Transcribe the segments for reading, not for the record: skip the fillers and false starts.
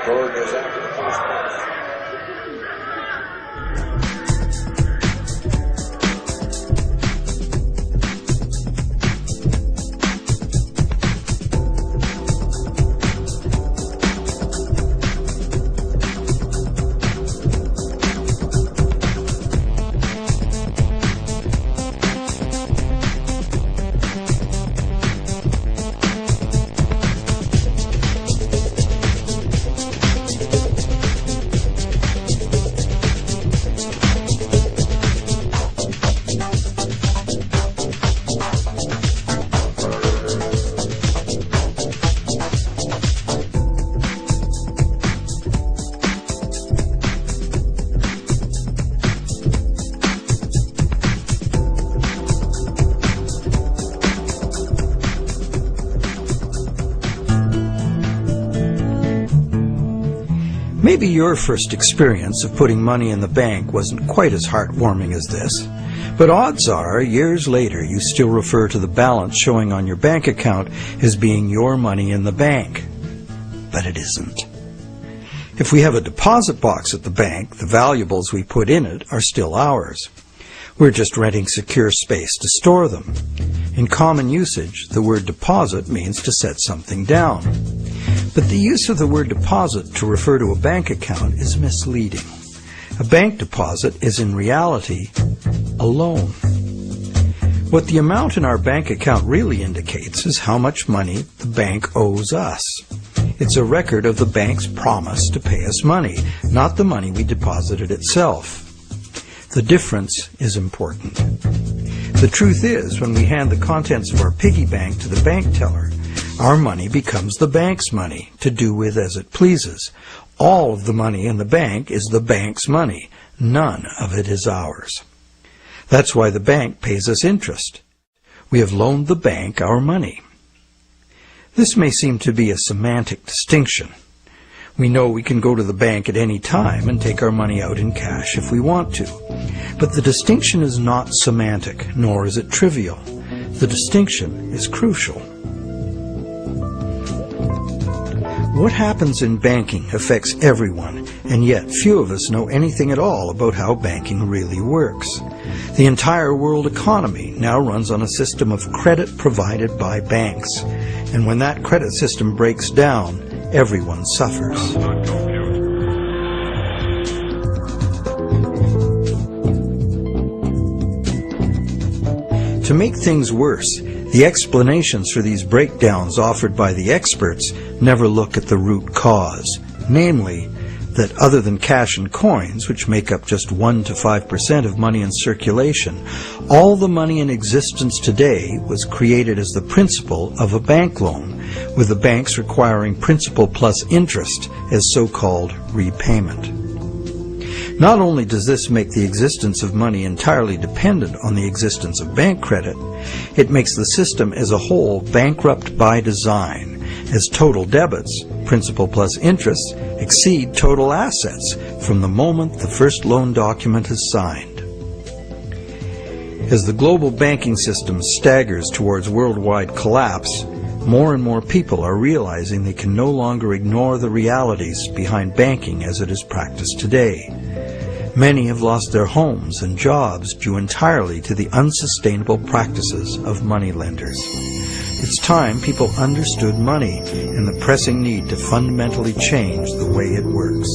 Todo desastre por espaço. Maybe your first experience of putting money in the bank wasn't quite as heartwarming as this, but odds are, years later, you still refer to the balance showing on your bank account as being your money in the bank. But it isn't. If we have a deposit box at the bank, the valuables we put in it are still ours. We're just renting secure space to store them. In common usage, the word deposit means to set something down. But the use of the word deposit to refer to a bank account is misleading. A bank deposit is in reality a loan. What the amount in our bank account really indicates is how much money the bank owes us. It's a record of the bank's promise to pay us money, not the money we deposited itself. The difference is important. The truth is, when we hand the contents of our piggy bank to the bank teller, our money becomes the bank's money, to do with as it pleases. All of the money in the bank is the bank's money. None of it is ours. That's why the bank pays us interest. We have loaned the bank our money. This may seem to be a semantic distinction. We know we can go to the bank at any time and take our money out in cash if we want to. But the distinction is not semantic, nor is it trivial. The distinction is crucial. What happens in banking affects everyone, and yet few of us know anything at all about how banking really works. The entire world economy now runs on a system of credit provided by banks, and when that credit system breaks down, everyone suffers. To make things worse, the explanations for these breakdowns offered by the experts never look at the root cause, namely, that other than cash and coins, which make up just 1 to 5% of money in circulation, all the money in existence today was created as the principal of a bank loan, with the banks requiring principal plus interest as so-called repayment. Not only does this make the existence of money entirely dependent on the existence of bank credit, it makes the system as a whole bankrupt by design, as total debits, principal plus interest, exceed total assets from the moment the first loan document is signed. As the global banking system staggers towards worldwide collapse, more and more people are realizing they can no longer ignore the realities behind banking as it is practiced today. Many have lost their homes and jobs due entirely to the unsustainable practices of moneylenders. It's time people understood money and the pressing need to fundamentally change the way it works.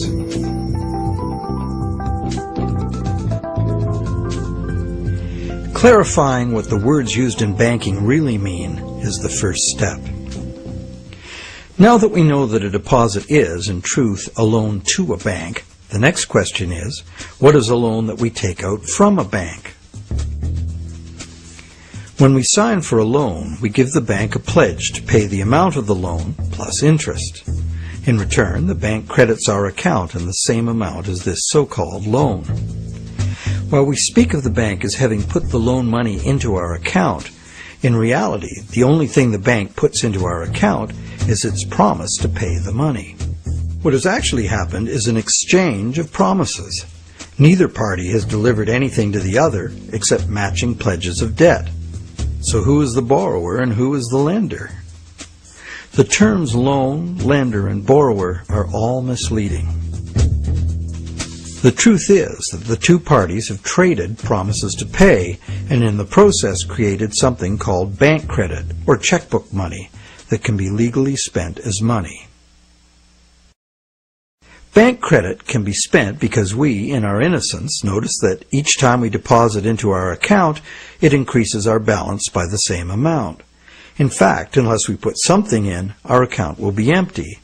Clarifying what the words used in banking really mean is the first step. Now that we know that a deposit is, in truth, a loan to a bank, the next question is, what is a loan that we take out from a bank? When we sign for a loan, we give the bank a pledge to pay the amount of the loan plus interest. In return, the bank credits our account in the same amount as this so-called loan. While we speak of the bank as having put the loan money into our account, in reality, the only thing the bank puts into our account is its promise to pay the money. What has actually happened is an exchange of promises. Neither party has delivered anything to the other except matching pledges of debt. So who is the borrower and who is the lender? The terms loan, lender, and borrower are all misleading. The truth is that the two parties have traded promises to pay and in the process created something called bank credit or checkbook money that can be legally spent as money. Bank credit can be spent because we, in our innocence, notice that each time we deposit into our account, it increases our balance by the same amount. In fact, unless we put something in, our account will be empty.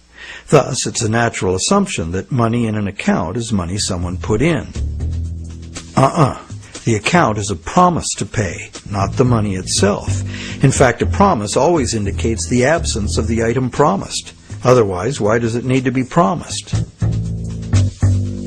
Thus, it's a natural assumption that money in an account is money someone put in. The account is a promise to pay, not the money itself. In fact, a promise always indicates the absence of the item promised. Otherwise, why does it need to be promised?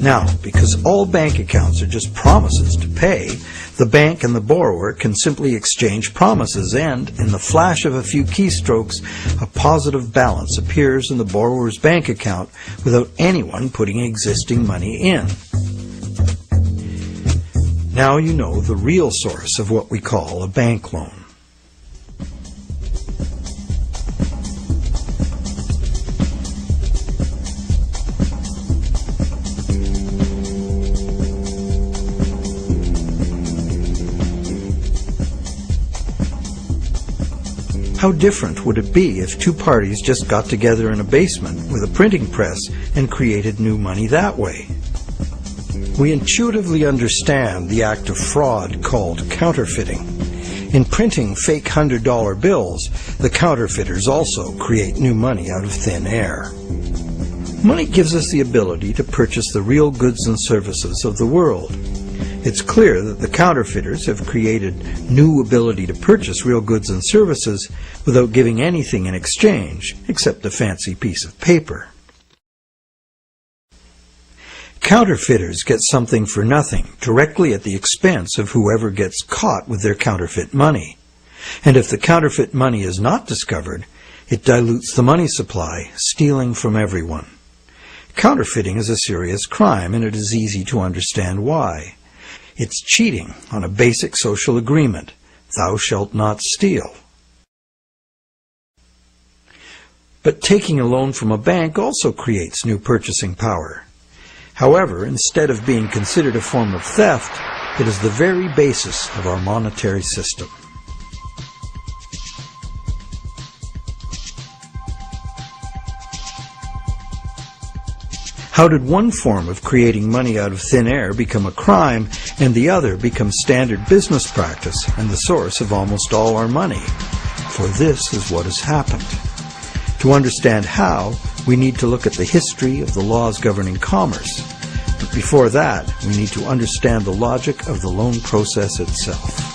Now, because all bank accounts are just promises to pay, the bank and the borrower can simply exchange promises and, in the flash of a few keystrokes, a positive balance appears in the borrower's bank account without anyone putting existing money in. Now you know the real source of what we call a bank loan. How different would it be if two parties just got together in a basement with a printing press and created new money that way? We intuitively understand the act of fraud called counterfeiting. In printing fake $100 bills, the counterfeiters also create new money out of thin air. Money gives us the ability to purchase the real goods and services of the world. It's clear that the counterfeiters have created new ability to purchase real goods and services without giving anything in exchange except a fancy piece of paper. Counterfeiters get something for nothing directly at the expense of whoever gets caught with their counterfeit money. And if the counterfeit money is not discovered, it dilutes the money supply, stealing from everyone. Counterfeiting is a serious crime, and it is easy to understand why. It's cheating on a basic social agreement, thou shalt not steal. But taking a loan from a bank also creates new purchasing power. However, instead of being considered a form of theft, it is the very basis of our monetary system. How did one form of creating money out of thin air become a crime and the other become standard business practice and the source of almost all our money? For this is what has happened. To understand how, we need to look at the history of the laws governing commerce. But before that, we need to understand the logic of the loan process itself.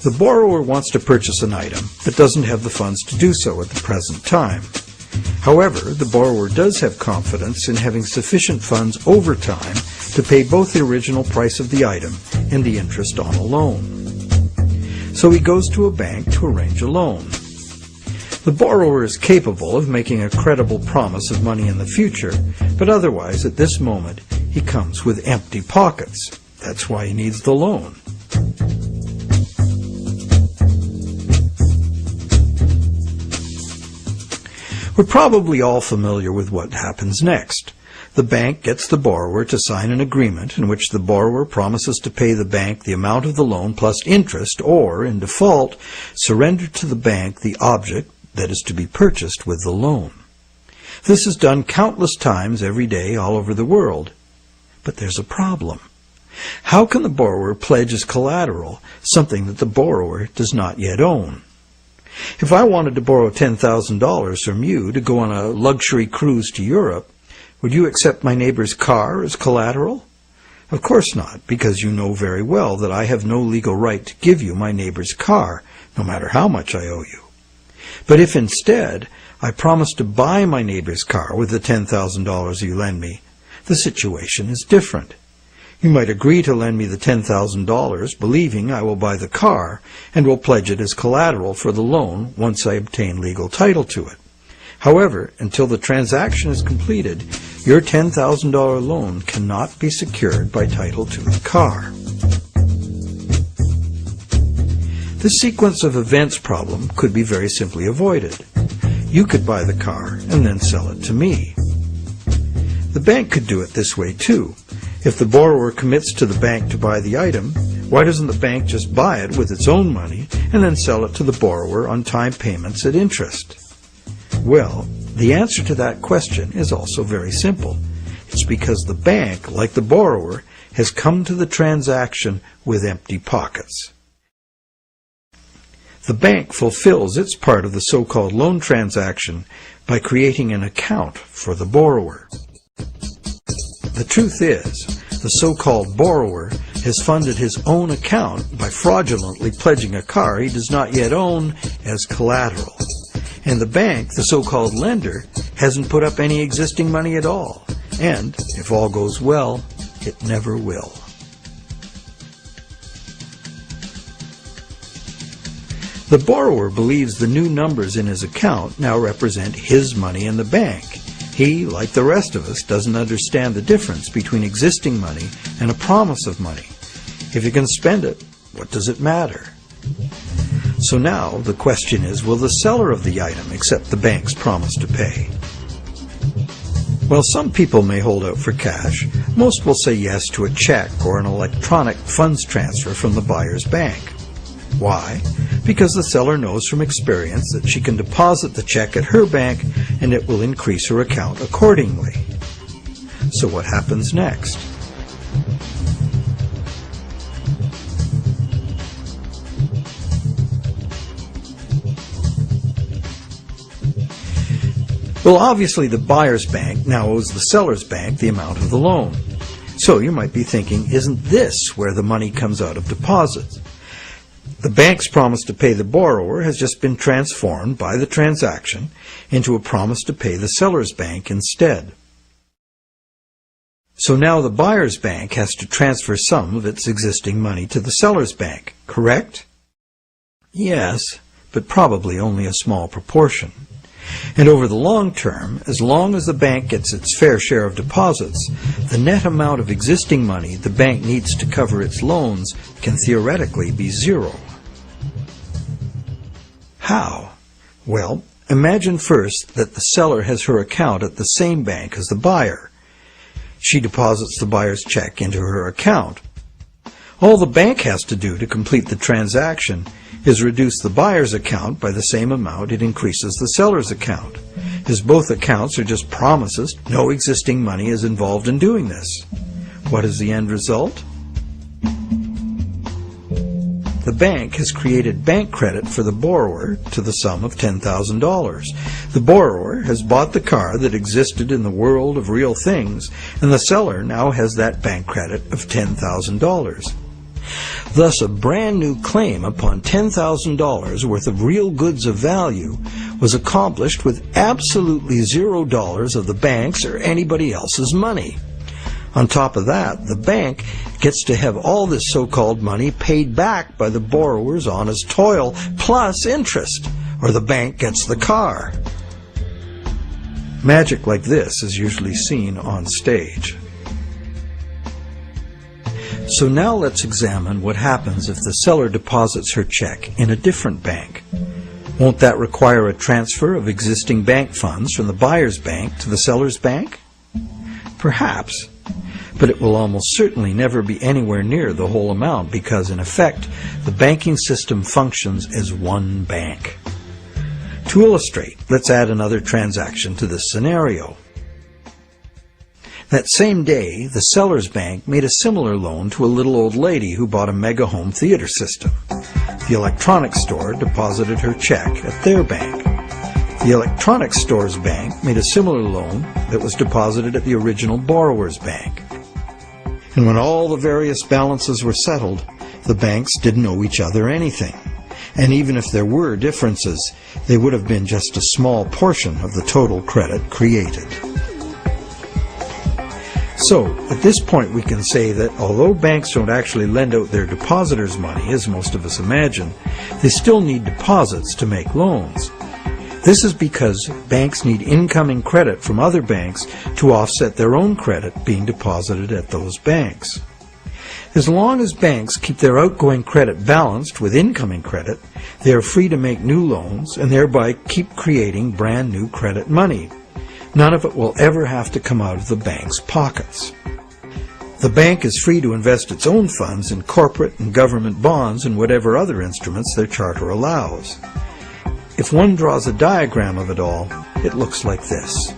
The borrower wants to purchase an item, but doesn't have the funds to do so at the present time. However, the borrower does have confidence in having sufficient funds over time to pay both the original price of the item and the interest on a loan. So he goes to a bank to arrange a loan. The borrower is capable of making a credible promise of money in the future, but otherwise at this moment he comes with empty pockets. That's why he needs the loan. We're probably all familiar with what happens next. The bank gets the borrower to sign an agreement in which the borrower promises to pay the bank the amount of the loan plus interest, or, in default, surrender to the bank the object that is to be purchased with the loan. This is done countless times every day all over the world. But there's a problem. How can the borrower pledge as collateral something that the borrower does not yet own? If I wanted to borrow $10,000 from you to go on a luxury cruise to Europe, would you accept my neighbor's car as collateral? Of course not, because you know very well that I have no legal right to give you my neighbor's car, no matter how much I owe you. But if instead I promise to buy my neighbor's car with the $10,000 you lend me, the situation is different. You might agree to lend me the $10,000, believing I will buy the car and will pledge it as collateral for the loan once I obtain legal title to it. However, until the transaction is completed, your $10,000 loan cannot be secured by title to the car. This sequence of events problem could be very simply avoided. You could buy the car and then sell it to me. The bank could do it this way too. If the borrower commits to the bank to buy the item, why doesn't the bank just buy it with its own money and then sell it to the borrower on time payments at interest? Well, the answer to that question is also very simple. It's because the bank, like the borrower, has come to the transaction with empty pockets. The bank fulfills its part of the so-called loan transaction by creating an account for the borrower. The truth is, the so-called borrower has funded his own account by fraudulently pledging a car he does not yet own as collateral. And the bank, the so-called lender, hasn't put up any existing money at all. And, if all goes well, it never will. The borrower believes the new numbers in his account now represent his money in the bank. He, like the rest of us, doesn't understand the difference between existing money and a promise of money. If you can spend it, what does it matter? So now the question is, will the seller of the item accept the bank's promise to pay? While some people may hold out for cash, most will say yes to a check or an electronic funds transfer from the buyer's bank. Why? Because the seller knows from experience that she can deposit the check at her bank and it will increase her account accordingly. So what happens next? Well, obviously the buyer's bank now owes the seller's bank the amount of the loan. So you might be thinking, isn't this where the money comes out of deposits? The bank's promise to pay the borrower has just been transformed by the transaction into a promise to pay the seller's bank instead. So now the buyer's bank has to transfer some of its existing money to the seller's bank, correct? Yes, but probably only a small proportion. And over the long term, as long as the bank gets its fair share of deposits, the net amount of existing money the bank needs to cover its loans can theoretically be zero. How? Well, imagine first that the seller has her account at the same bank as the buyer. She deposits the buyer's check into her account. All the bank has to do to complete the transaction is reduce the buyer's account by the same amount it increases the seller's account. As both accounts are just promises, no existing money is involved in doing this. What is the end result? The bank has created bank credit for the borrower to the sum of $10,000. The borrower has bought the car that existed in the world of real things, and the seller now has that bank credit of $10,000. Thus, a brand new claim upon $10,000 worth of real goods of value was accomplished with absolutely $0 of the bank's or anybody else's money. On top of that, the bank gets to have all this so-called money paid back by the borrower's honest toil, plus interest, or the bank gets the car. Magic like this is usually seen on stage. So now let's examine what happens if the seller deposits her check in a different bank. Won't that require a transfer of existing bank funds from the buyer's bank to the seller's bank? Perhaps, but it will almost certainly never be anywhere near the whole amount because, in effect, the banking system functions as one bank. To illustrate, let's add another transaction to this scenario. That same day, the seller's bank made a similar loan to a little old lady who bought a mega home theater system. The electronics store deposited her check at their bank. The electronics store's bank made a similar loan that was deposited at the original borrower's bank. And when all the various balances were settled, the banks didn't owe each other anything. And even if there were differences, they would have been just a small portion of the total credit created. So, at this point we can say that although banks don't actually lend out their depositors' money, as most of us imagine, they still need deposits to make loans. This is because banks need incoming credit from other banks to offset their own credit being deposited at those banks. As long as banks keep their outgoing credit balanced with incoming credit, they are free to make new loans and thereby keep creating brand new credit money. None of it will ever have to come out of the bank's pockets. The bank is free to invest its own funds in corporate and government bonds and whatever other instruments their charter allows. If one draws a diagram of it all, it looks like this.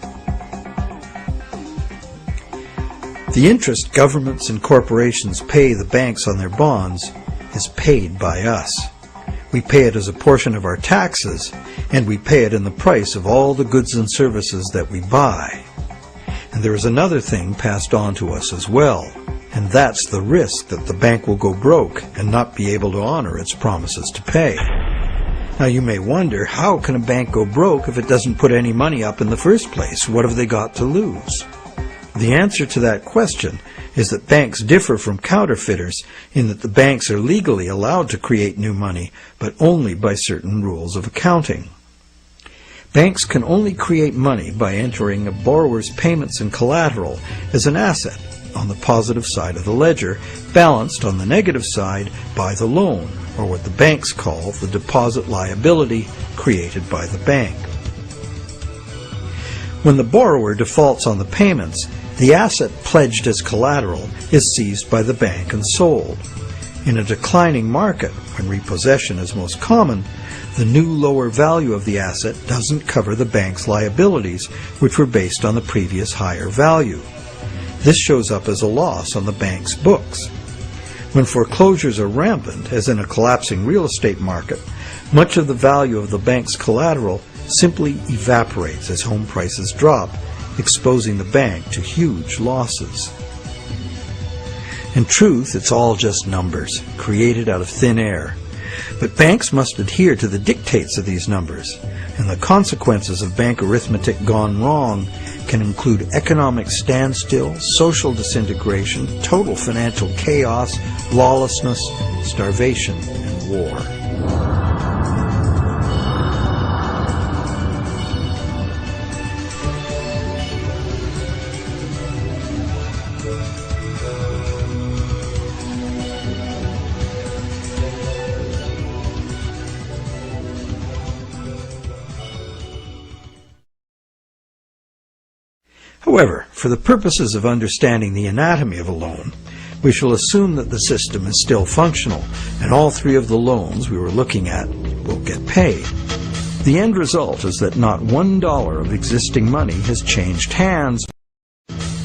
The interest governments and corporations pay the banks on their bonds is paid by us. We pay it as a portion of our taxes, and we pay it in the price of all the goods and services that we buy. And there is another thing passed on to us as well, and that's the risk that the bank will go broke and not be able to honor its promises to pay. Now you may wonder, how can a bank go broke if it doesn't put any money up in the first place? What have they got to lose? The answer to that question is that banks differ from counterfeiters in that the banks are legally allowed to create new money, but only by certain rules of accounting. Banks can only create money by entering a borrower's payments and collateral as an asset on the positive side of the ledger, balanced on the negative side by the loan, or what the banks call the deposit liability created by the bank. When the borrower defaults on the payments, the asset pledged as collateral is seized by the bank and sold. In a declining market, when repossession is most common, the new lower value of the asset doesn't cover the bank's liabilities, which were based on the previous higher value. This shows up as a loss on the bank's books. When foreclosures are rampant, as in a collapsing real estate market, much of the value of the bank's collateral simply evaporates as home prices drop, exposing the bank to huge losses. In truth, it's all just numbers, created out of thin air. But banks must adhere to the dictates of these numbers, and the consequences of bank arithmetic gone wrong can include economic standstill, social disintegration, total financial chaos, lawlessness, starvation, and war. However, for the purposes of understanding the anatomy of a loan, we shall assume that the system is still functional, and all three of the loans we were looking at will get paid. The end result is that not $1 of existing money has changed hands.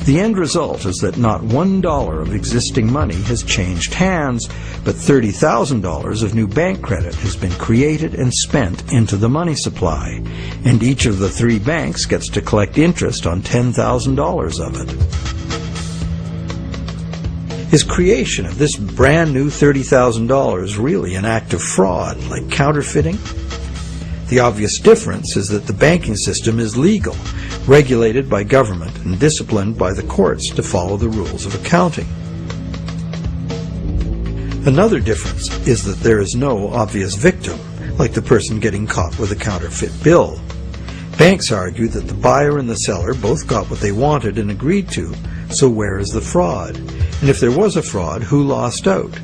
The end result is that not $1 of existing money has changed hands, but $30,000 of new bank credit has been created and spent into the money supply, and each of the three banks gets to collect interest on $10,000 of it. Is creation of this brand new $30,000 really an act of fraud, like counterfeiting? The obvious difference is that the banking system is legal, regulated by government and disciplined by the courts to follow the rules of accounting. Another difference is that there is no obvious victim, like the person getting caught with a counterfeit bill. Banks argue that the buyer and the seller both got what they wanted and agreed to, so where is the fraud? And if there was a fraud, who lost out?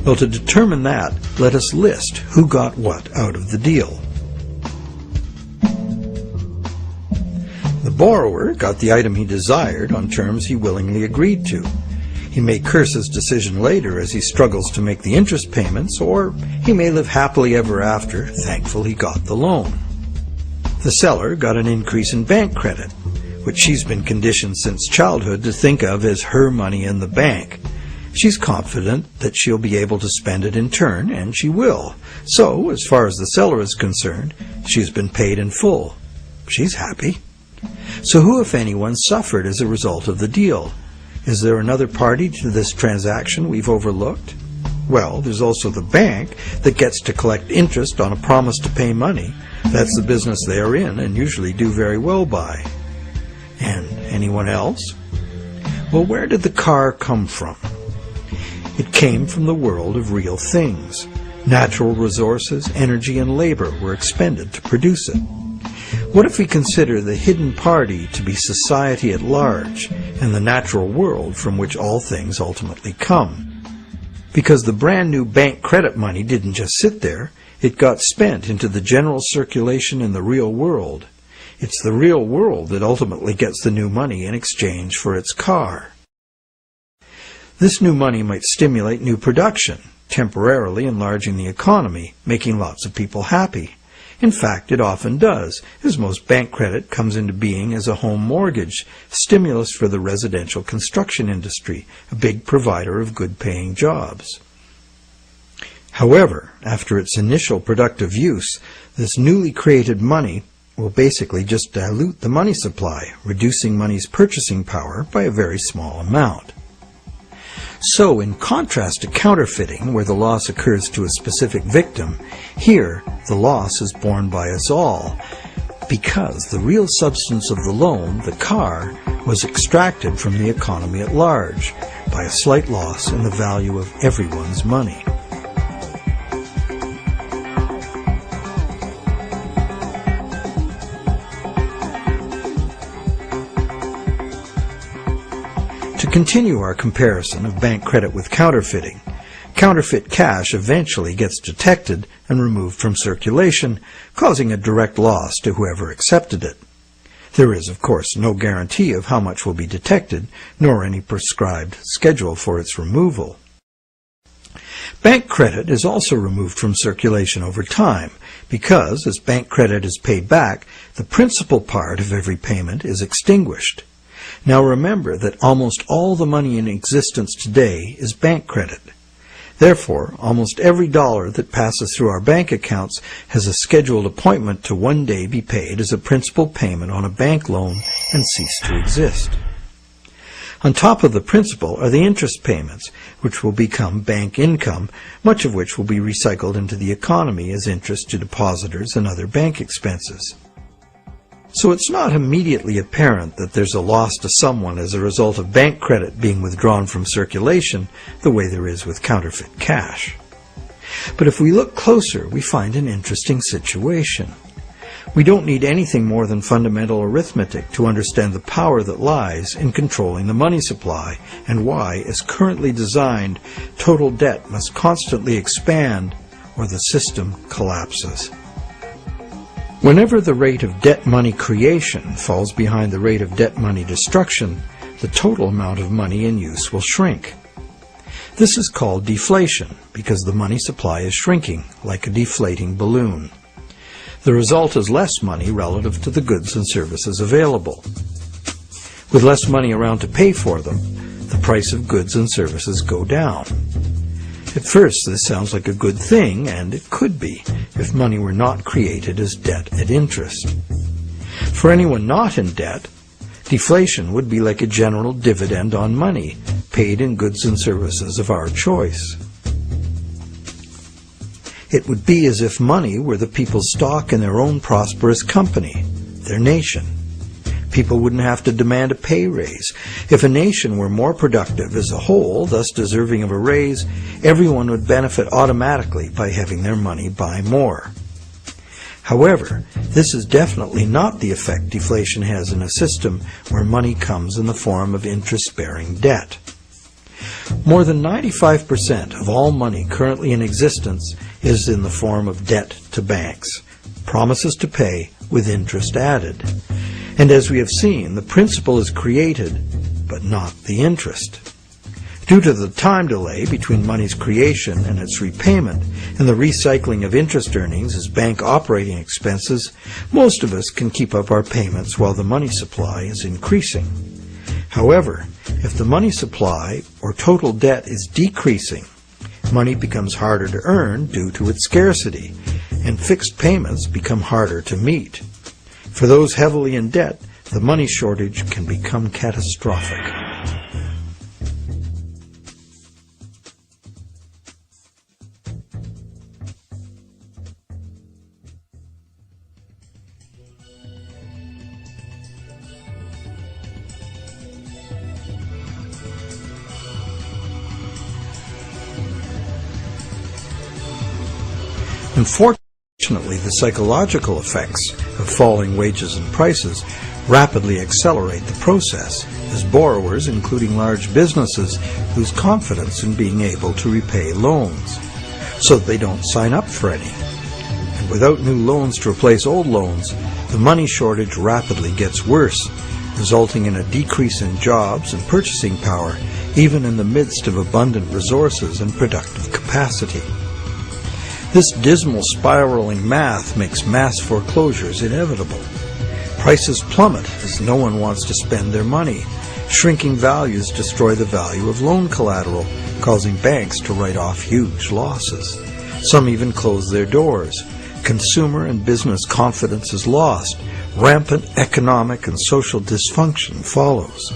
Well, to determine that, let us list who got what out of the deal. The borrower got the item he desired on terms he willingly agreed to. He may curse his decision later as he struggles to make the interest payments, or he may live happily ever after, thankful he got the loan. The seller got an increase in bank credit, which she's been conditioned since childhood to think of as her money in the bank. She's confident that she'll be able to spend it in turn, and she will. So, as far as the seller is concerned, she's been paid in full. She's happy. So who, if anyone, suffered as a result of the deal? Is there another party to this transaction we've overlooked? Well, there's also the bank that gets to collect interest on a promise to pay money. That's the business they are in and usually do very well by. And anyone else? Well, where did the car come from? It came from the world of real things. Natural resources, energy, and labor were expended to produce it. What if we consider the hidden party to be society at large and the natural world from which all things ultimately come? Because the brand new bank credit money didn't just sit there, it got spent into the general circulation in the real world. It's the real world that ultimately gets the new money in exchange for its car. This new money might stimulate new production, temporarily enlarging the economy, making lots of people happy. In fact, it often does, as most bank credit comes into being as a home mortgage, stimulus for the residential construction industry, a big provider of good-paying jobs. However, after its initial productive use, this newly created money will basically just dilute the money supply, reducing money's purchasing power by a very small amount. So, in contrast to counterfeiting, where the loss occurs to a specific victim, here the loss is borne by us all, because the real substance of the loan, the car, was extracted from the economy at large by a slight loss in the value of everyone's money. To continue our comparison of bank credit with counterfeiting, counterfeit cash eventually gets detected and removed from circulation, causing a direct loss to whoever accepted it. There is, of course, no guarantee of how much will be detected, nor any prescribed schedule for its removal. Bank credit is also removed from circulation over time because, as bank credit is paid back, the principal part of every payment is extinguished. Now remember that almost all the money in existence today is bank credit. Therefore, almost every dollar that passes through our bank accounts has a scheduled appointment to one day be paid as a principal payment on a bank loan and cease to exist. On top of the principal are the interest payments, which will become bank income, much of which will be recycled into the economy as interest to depositors and other bank expenses. So it's not immediately apparent that there's a loss to someone as a result of bank credit being withdrawn from circulation the way there is with counterfeit cash. But if we look closer, we find an interesting situation. We don't need anything more than fundamental arithmetic to understand the power that lies in controlling the money supply and why, as currently designed, total debt must constantly expand or the system collapses. Whenever the rate of debt money creation falls behind the rate of debt money destruction, the total amount of money in use will shrink. This is called deflation because the money supply is shrinking like a deflating balloon. The result is less money relative to the goods and services available. With less money around to pay for them, the price of goods and services go down. At first, this sounds like a good thing, and it could be, if money were not created as debt at interest. For anyone not in debt, deflation would be like a general dividend on money, paid in goods and services of our choice. It would be as if money were the people's stock in their own prosperous company, their nation. People wouldn't have to demand a pay raise. If a nation were more productive as a whole, thus deserving of a raise, everyone would benefit automatically by having their money buy more. However, this is definitely not the effect deflation has in a system where money comes in the form of interest-bearing debt. More than 95% of all money currently in existence is in the form of debt to banks, promises to pay with interest added. And as we have seen, the principal is created, but not the interest. Due to the time delay between money's creation and its repayment, and the recycling of interest earnings as bank operating expenses, most of us can keep up our payments while the money supply is increasing. However, if the money supply or total debt is decreasing, money becomes harder to earn due to its scarcity, and fixed payments become harder to meet. For those heavily in debt, the money shortage can become catastrophic. Unfortunately, the psychological effects of falling wages and prices rapidly accelerate the process, as borrowers, including large businesses, lose confidence in being able to repay loans, so that they don't sign up for any. And without new loans to replace old loans, the money shortage rapidly gets worse, resulting in a decrease in jobs and purchasing power, even in the midst of abundant resources and productive capacity. This dismal spiraling math makes mass foreclosures inevitable. Prices plummet as no one wants to spend their money. Shrinking values destroy the value of loan collateral, causing banks to write off huge losses. Some even close their doors. Consumer and business confidence is lost. Rampant economic and social dysfunction follows.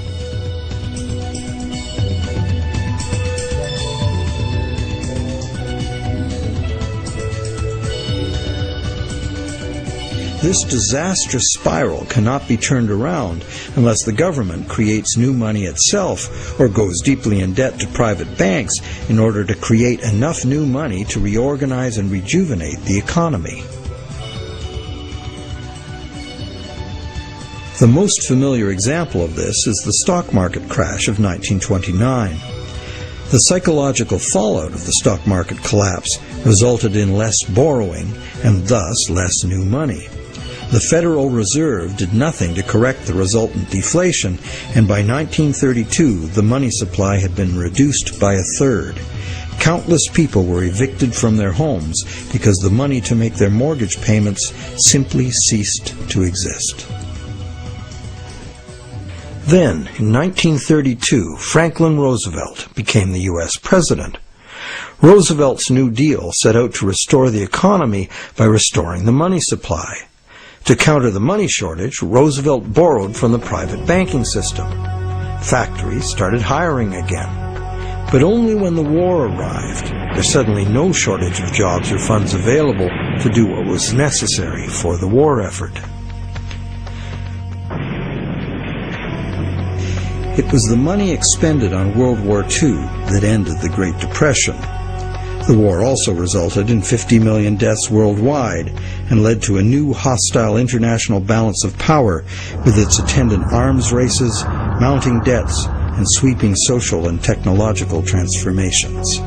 This disastrous spiral cannot be turned around unless the government creates new money itself or goes deeply in debt to private banks in order to create enough new money to reorganize and rejuvenate the economy. The most familiar example of this is the stock market crash of 1929. The psychological fallout of the stock market collapse resulted in less borrowing and thus less new money. The Federal Reserve did nothing to correct the resultant deflation, and by 1932 the money supply had been reduced by a third. Countless people were evicted from their homes because the money to make their mortgage payments simply ceased to exist. Then, in 1932, Franklin Roosevelt became the U.S. president. Roosevelt's New Deal set out to restore the economy by restoring the money supply. To counter the money shortage, Roosevelt borrowed from the private banking system. Factories started hiring again. But only when the war arrived, there's suddenly no shortage of jobs or funds available to do what was necessary for the war effort. It was the money expended on World War II that ended the Great Depression. The war also resulted in 50 million deaths worldwide and led to a new hostile international balance of power with its attendant arms races, mounting debts, and sweeping social and technological transformations.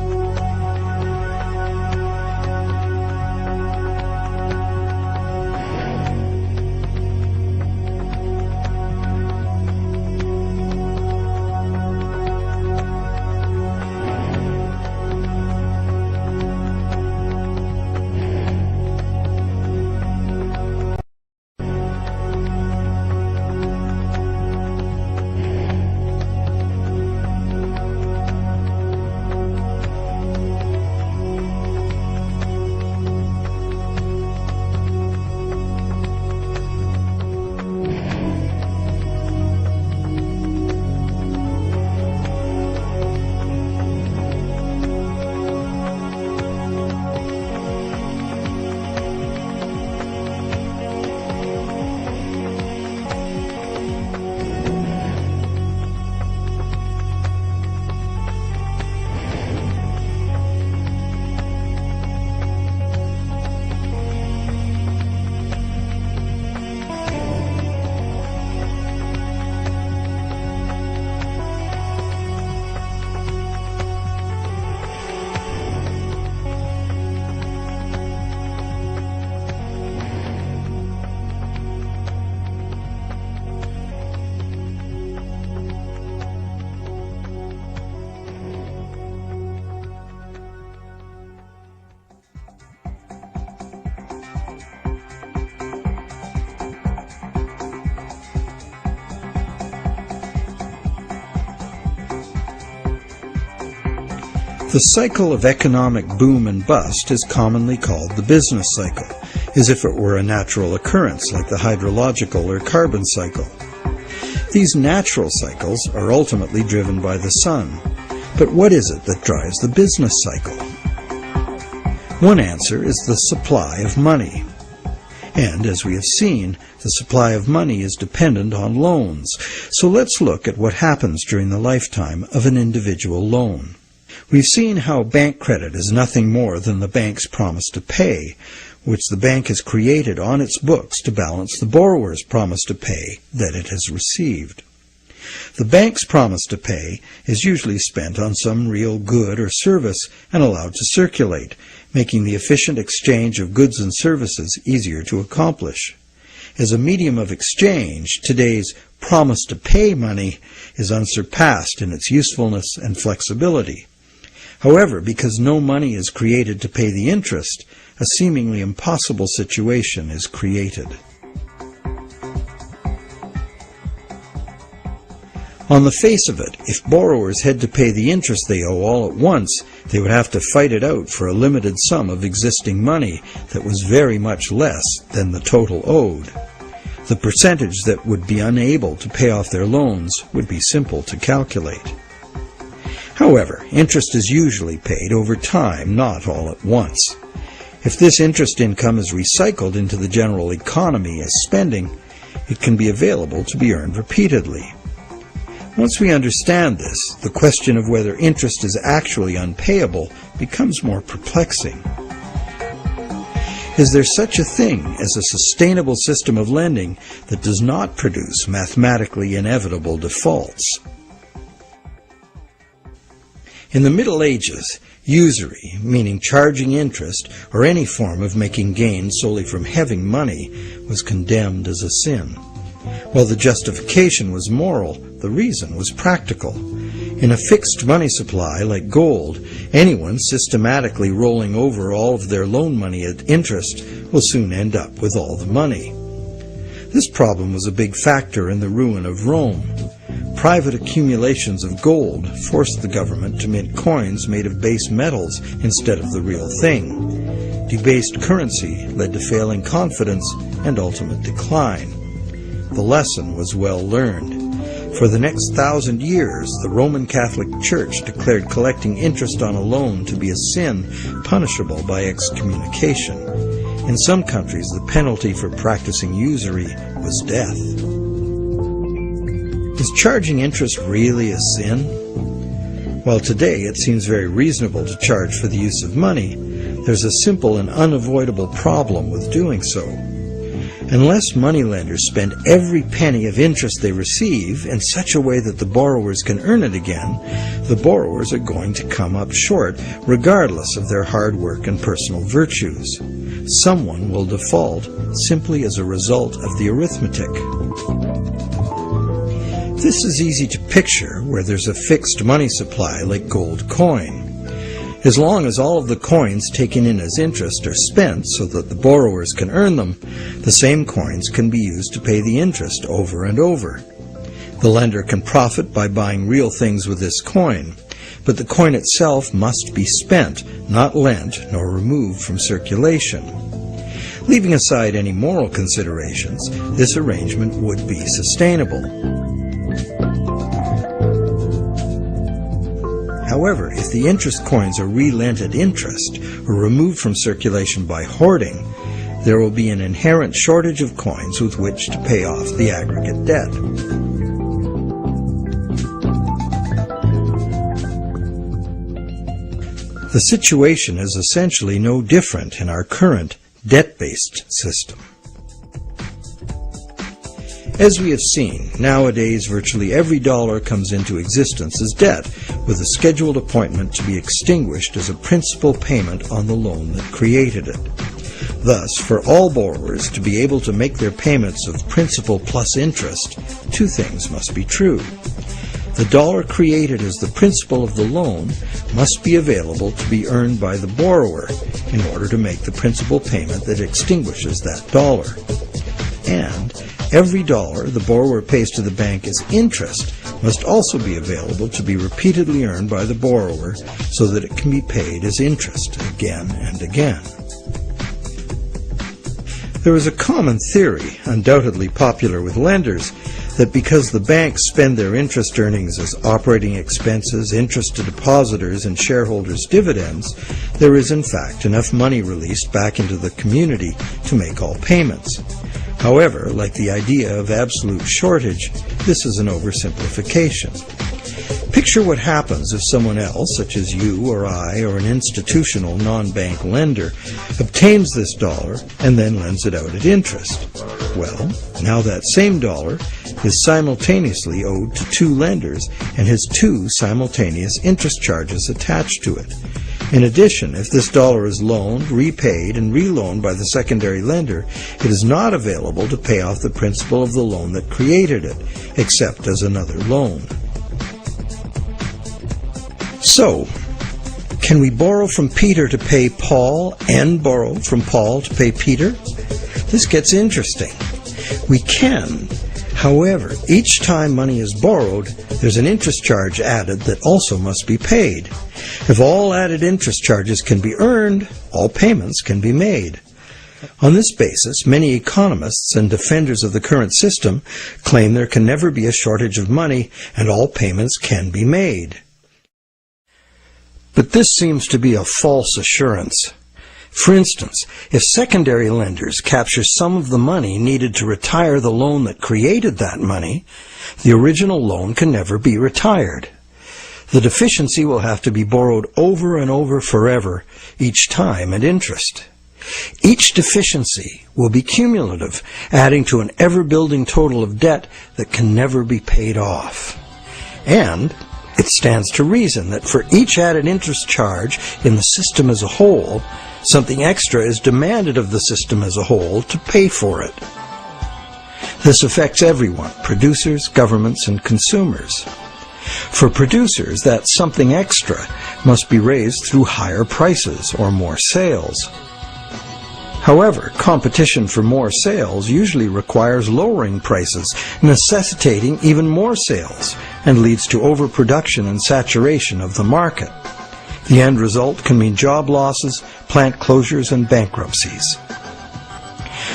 The cycle of economic boom and bust is commonly called the business cycle, as if it were a natural occurrence like the hydrological or carbon cycle. These natural cycles are ultimately driven by the sun. But what is it that drives the business cycle? One answer is the supply of money. And, as we have seen, the supply of money is dependent on loans. So let's look at what happens during the lifetime of an individual loan. We've seen how bank credit is nothing more than the bank's promise to pay, which the bank has created on its books to balance the borrower's promise to pay that it has received. The bank's promise to pay is usually spent on some real good or service and allowed to circulate, making the efficient exchange of goods and services easier to accomplish. As a medium of exchange, today's promise to pay money is unsurpassed in its usefulness and flexibility. However, because no money is created to pay the interest, a seemingly impossible situation is created. On the face of it, if borrowers had to pay the interest they owe all at once, they would have to fight it out for a limited sum of existing money that was very much less than the total owed. The percentage that would be unable to pay off their loans would be simple to calculate. However, interest is usually paid over time, not all at once. If this interest income is recycled into the general economy as spending, it can be available to be earned repeatedly. Once we understand this, the question of whether interest is actually unpayable becomes more perplexing. Is there such a thing as a sustainable system of lending that does not produce mathematically inevitable defaults? In the Middle Ages, usury, meaning charging interest or any form of making gains solely from having money, was condemned as a sin. While the justification was moral, the reason was practical. In a fixed money supply like gold, anyone systematically rolling over all of their loan money at interest will soon end up with all the money. This problem was a big factor in the ruin of Rome. Private accumulations of gold forced the government to mint coins made of base metals instead of the real thing. Debased currency led to failing confidence and ultimate decline. The lesson was well learned. For the next 1,000 years, the Roman Catholic Church declared collecting interest on a loan to be a sin punishable by excommunication. In some countries, the penalty for practicing usury was death. Is charging interest really a sin? While today it seems very reasonable to charge for the use of money, there's a simple and unavoidable problem with doing so. Unless moneylenders spend every penny of interest they receive in such a way that the borrowers can earn it again, the borrowers are going to come up short regardless of their hard work and personal virtues. Someone will default simply as a result of the arithmetic. This is easy to picture where there's a fixed money supply like gold coin. As long as all of the coins taken in as interest are spent so that the borrowers can earn them, the same coins can be used to pay the interest over and over. The lender can profit by buying real things with this coin, but the coin itself must be spent, not lent nor removed from circulation. Leaving aside any moral considerations, this arrangement would be sustainable. However, if the interest coins are re-lent at interest or removed from circulation by hoarding, there will be an inherent shortage of coins with which to pay off the aggregate debt. The situation is essentially no different in our current debt-based system. As we have seen, nowadays virtually every dollar comes into existence as debt, with a scheduled appointment to be extinguished as a principal payment on the loan that created it. Thus, for all borrowers to be able to make their payments of principal plus interest, two things must be true. The dollar created as the principal of the loan must be available to be earned by the borrower in order to make the principal payment that extinguishes that dollar. And every dollar the borrower pays to the bank as interest must also be available to be repeatedly earned by the borrower so that it can be paid as interest again and again. There is a common theory, undoubtedly popular with lenders, that because the banks spend their interest earnings as operating expenses, interest to depositors, and shareholders' dividends, there is in fact enough money released back into the community to make all payments. However, like the idea of absolute shortage, this is an oversimplification. Picture what happens if someone else, such as you or I or an institutional non-bank lender, obtains this dollar and then lends it out at interest. Well, now that same dollar is simultaneously owed to two lenders and has two simultaneous interest charges attached to it. In addition, if this dollar is loaned, repaid, and reloaned by the secondary lender, it is not available to pay off the principal of the loan that created it, except as another loan. So, can we borrow from Peter to pay Paul and borrow from Paul to pay Peter? This gets interesting. We can. However, each time money is borrowed, there's an interest charge added that also must be paid. If all added interest charges can be earned, all payments can be made. On this basis, many economists and defenders of the current system claim there can never be a shortage of money and all payments can be made. But this seems to be a false assurance. For instance, if secondary lenders capture some of the money needed to retire the loan that created that money, the original loan can never be retired. The deficiency will have to be borrowed over and over forever, each time at interest. Each deficiency will be cumulative, adding to an ever-building total of debt that can never be paid off. And it stands to reason that for each added interest charge in the system as a whole, something extra is demanded of the system as a whole to pay for it. This affects everyone, producers, governments, and consumers. For producers, that something extra must be raised through higher prices or more sales. However, competition for more sales usually requires lowering prices, necessitating even more sales, and leads to overproduction and saturation of the market. The end result can mean job losses, plant closures, and bankruptcies.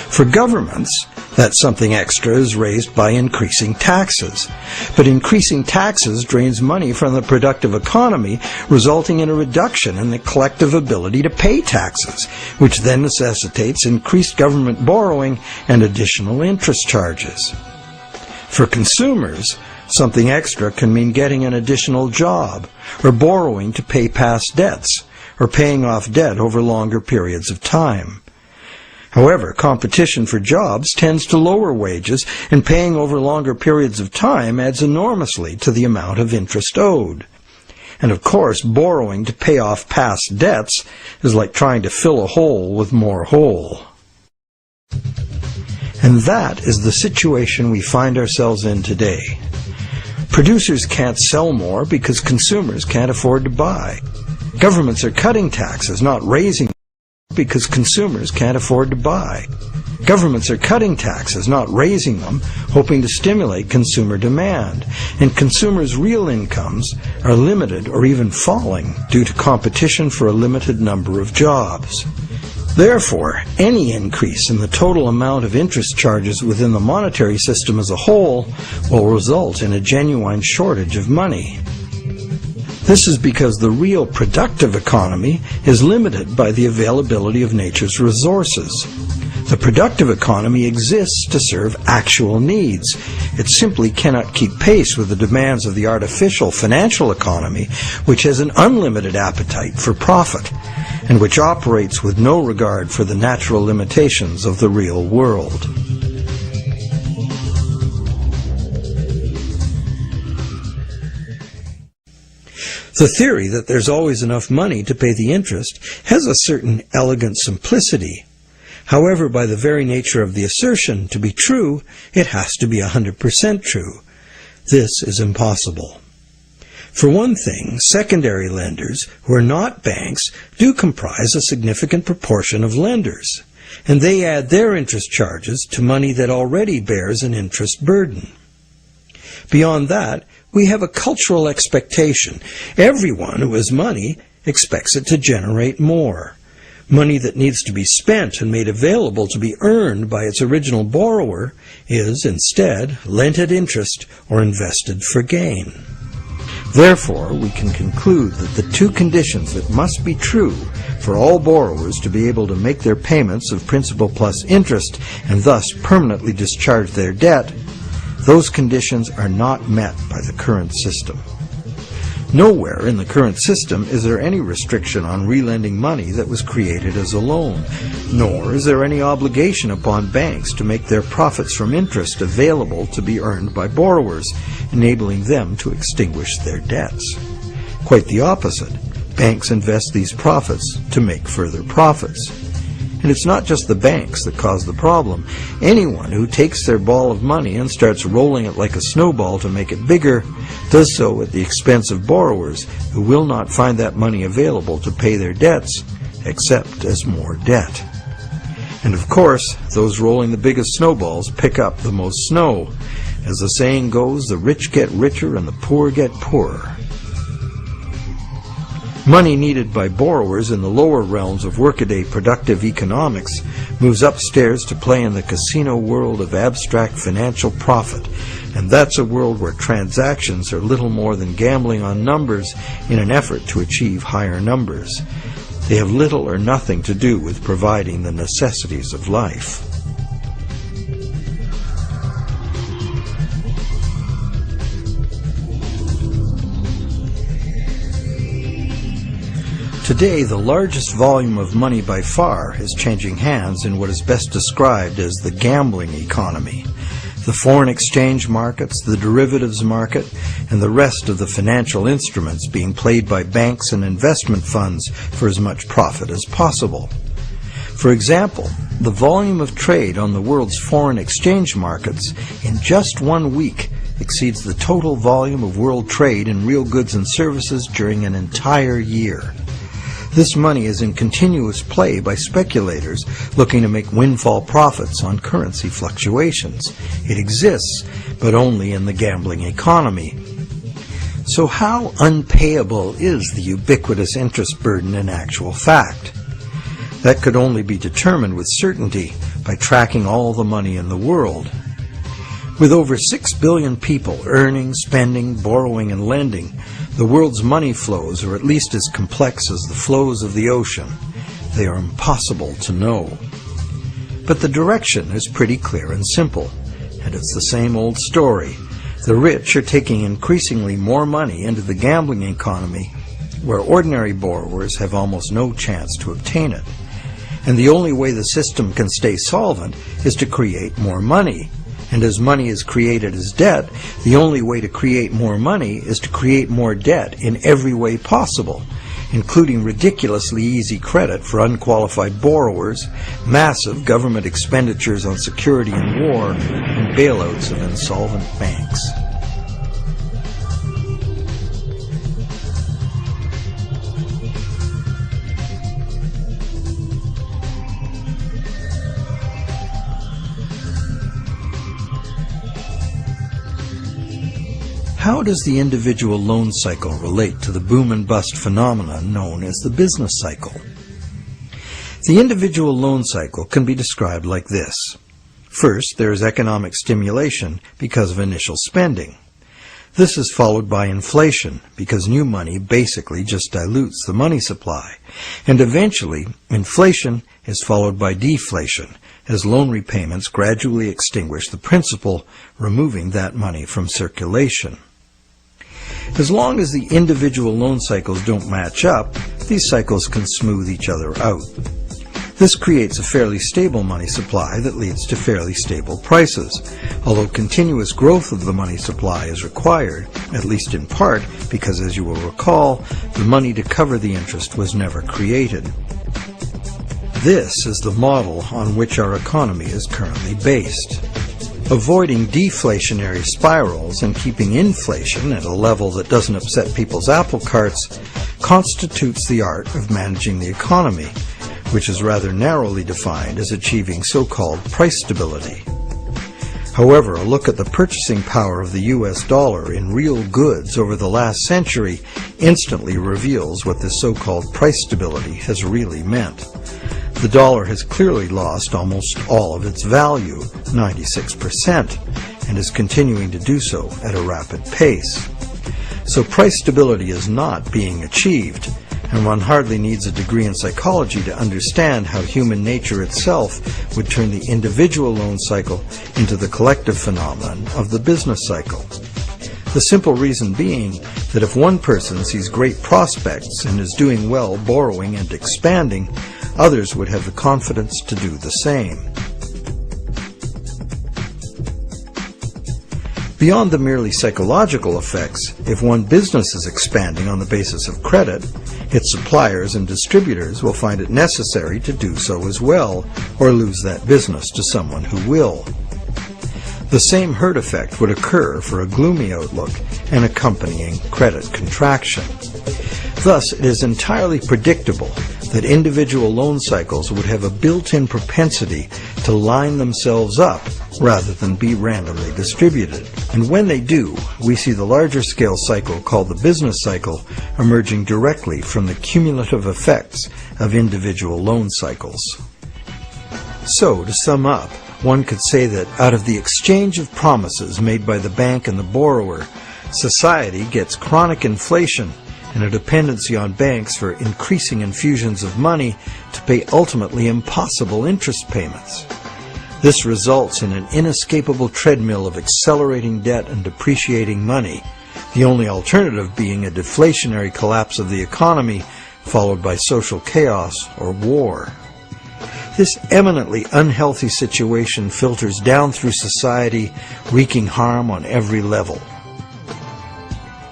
For governments, that something extra is raised by increasing taxes. But increasing taxes drains money from the productive economy, resulting in a reduction in the collective ability to pay taxes, which then necessitates increased government borrowing and additional interest charges. For consumers, something extra can mean getting an additional job, or borrowing to pay past debts, or paying off debt over longer periods of time. However, competition for jobs tends to lower wages, and paying over longer periods of time adds enormously to the amount of interest owed. And of course, borrowing to pay off past debts is like trying to fill a hole with more hole. And that is the situation we find ourselves in today. Producers can't sell more because consumers can't afford to buy. Governments are cutting taxes, not raising them, because consumers can't afford to buy. Governments are cutting taxes, not raising them, hoping to stimulate consumer demand. And consumers' real incomes are limited or even falling due to competition for a limited number of jobs. Therefore, any increase in the total amount of interest charges within the monetary system as a whole will result in a genuine shortage of money. This is because the real productive economy is limited by the availability of nature's resources. The productive economy exists to serve actual needs. It simply cannot keep pace with the demands of the artificial financial economy, which has an unlimited appetite for profit, and which operates with no regard for the natural limitations of the real world. The theory that there's always enough money to pay the interest has a certain elegant simplicity. However, by the very nature of the assertion to be true, it has to be 100% true. This is impossible. For one thing, secondary lenders, who are not banks, do comprise a significant proportion of lenders, and they add their interest charges to money that already bears an interest burden. Beyond that, we have a cultural expectation. Everyone who has money expects it to generate more. Money that needs to be spent and made available to be earned by its original borrower is, instead, lent at interest or invested for gain. Therefore, we can conclude that the two conditions that must be true for all borrowers to be able to make their payments of principal plus interest and thus permanently discharge their debt, those conditions are not met by the current system. Nowhere in the current system is there any restriction on relending money that was created as a loan, nor is there any obligation upon banks to make their profits from interest available to be earned by borrowers, enabling them to extinguish their debts. Quite the opposite. Banks invest these profits to make further profits. And it's not just the banks that cause the problem. Anyone who takes their ball of money and starts rolling it like a snowball to make it bigger does so at the expense of borrowers who will not find that money available to pay their debts, except as more debt. And of course, those rolling the biggest snowballs pick up the most snow. As the saying goes, the rich get richer and the poor get poorer. Money needed by borrowers in the lower realms of workaday productive economics moves upstairs to play in the casino world of abstract financial profit, and that's a world where transactions are little more than gambling on numbers in an effort to achieve higher numbers. They have little or nothing to do with providing the necessities of life. Today, the largest volume of money by far is changing hands in what is best described as the gambling economy. The foreign exchange markets, the derivatives market, and the rest of the financial instruments being played by banks and investment funds for as much profit as possible. For example, the volume of trade on the world's foreign exchange markets in just 1 week exceeds the total volume of world trade in real goods and services during an entire year. This money is in continuous play by speculators looking to make windfall profits on currency fluctuations. It exists, but only in the gambling economy. So how unpayable is the ubiquitous interest burden in actual fact? That could only be determined with certainty by tracking all the money in the world. With over 6 billion people earning, spending, borrowing, and lending, the world's money flows are at least as complex as the flows of the ocean. They are impossible to know. But the direction is pretty clear and simple, and it's the same old story. The rich are taking increasingly more money into the gambling economy, where ordinary borrowers have almost no chance to obtain it. And the only way the system can stay solvent is to create more money. And as money is created as debt, the only way to create more money is to create more debt in every way possible, including ridiculously easy credit for unqualified borrowers, massive government expenditures on security and war, and bailouts of insolvent banks. How does the individual loan cycle relate to the boom and bust phenomenon known as the business cycle? The individual loan cycle can be described like this. First, there is economic stimulation because of initial spending. This is followed by inflation because new money basically just dilutes the money supply. And eventually, inflation is followed by deflation as loan repayments gradually extinguish the principal, removing that money from circulation. As long as the individual loan cycles don't match up, these cycles can smooth each other out. This creates a fairly stable money supply that leads to fairly stable prices, although continuous growth of the money supply is required, at least in part because, as you will recall, the money to cover the interest was never created. This is the model on which our economy is currently based. Avoiding deflationary spirals and keeping inflation at a level that doesn't upset people's apple carts constitutes the art of managing the economy, which is rather narrowly defined as achieving so-called price stability. However, a look at the purchasing power of the US dollar in real goods over the last century instantly reveals what this so-called price stability has really meant. The dollar has clearly lost almost all of its value, 96%, and is continuing to do so at a rapid pace. So price stability is not being achieved, and one hardly needs a degree in psychology to understand how human nature itself would turn the individual loan cycle into the collective phenomenon of the business cycle. The simple reason being that if one person sees great prospects and is doing well borrowing and expanding, others would have the confidence to do the same. Beyond the merely psychological effects, if one business is expanding on the basis of credit, its suppliers and distributors will find it necessary to do so as well, or lose that business to someone who will. The same herd effect would occur for a gloomy outlook and accompanying credit contraction. Thus, it is entirely predictable that individual loan cycles would have a built-in propensity to line themselves up rather than be randomly distributed. And when they do, we see the larger scale cycle called the business cycle emerging directly from the cumulative effects of individual loan cycles. So, to sum up, one could say that out of the exchange of promises made by the bank and the borrower, society gets chronic inflation and a dependency on banks for increasing infusions of money to pay ultimately impossible interest payments. This results in an inescapable treadmill of accelerating debt and depreciating money, the only alternative being a deflationary collapse of the economy followed by social chaos or war. This eminently unhealthy situation filters down through society, wreaking harm on every level.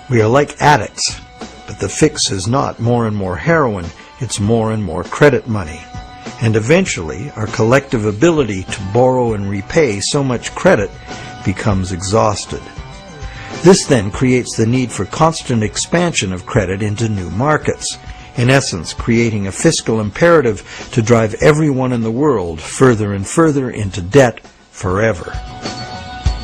We are like addicts, but the fix is not more and more heroin, it's more and more credit money. And eventually, our collective ability to borrow and repay so much credit becomes exhausted. This then creates the need for constant expansion of credit into new markets, in essence creating a fiscal imperative to drive everyone in the world further and further into debt forever.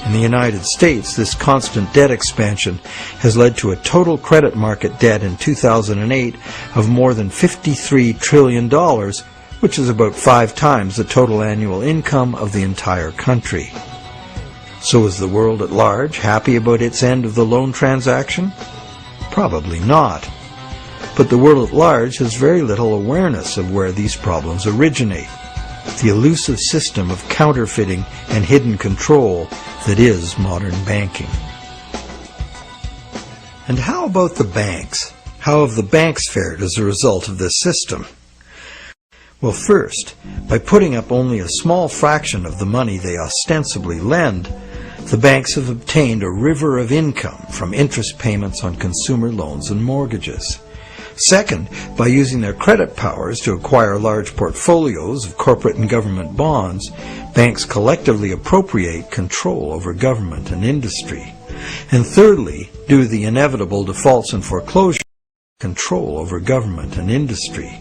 In the United States, this constant debt expansion has led to a total credit market debt in 2008 of more than $53 trillion, which is about 5 times the total annual income of the entire country. So is the world at large happy about its end of the loan transaction? Probably not. But the world at large has very little awareness of where these problems originate, the elusive system of counterfeiting and hidden control that is modern banking. And how about the banks? How have the banks fared as a result of this system? Well, first, by putting up only a small fraction of the money they ostensibly lend, the banks have obtained a river of income from interest payments on consumer loans and mortgages. Second, by using their credit powers to acquire large portfolios of corporate and government bonds, banks collectively appropriate control over government and industry. And thirdly, due to the inevitable defaults and foreclosures, control over government and industry.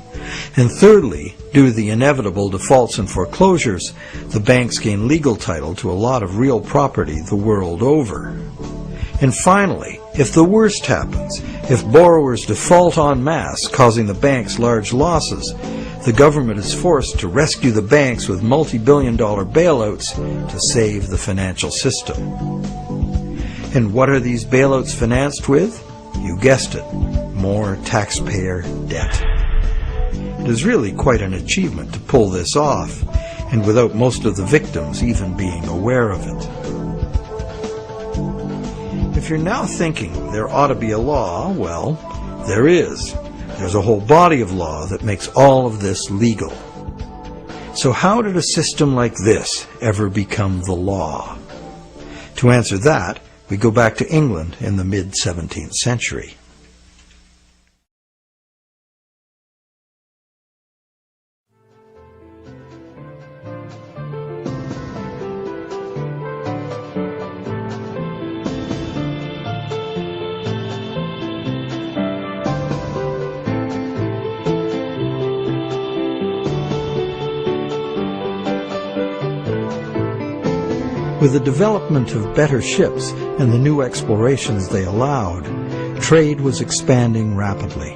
And thirdly, due to the inevitable defaults and foreclosures, the banks gain legal title to a lot of real property the world over. And finally, if the worst happens, if borrowers default en masse, causing the banks large losses, the government is forced to rescue the banks with multi-billion-dollar bailouts to save the financial system. And what are these bailouts financed with? You guessed it, more taxpayer debt. It is really quite an achievement to pull this off, and without most of the victims even being aware of it. If you're now thinking there ought to be a law, well, there is. There's a whole body of law that makes all of this legal. So how did a system like this ever become the law? To answer that, we go back to England in the mid-17th century. With the development of better ships and the new explorations they allowed, trade was expanding rapidly.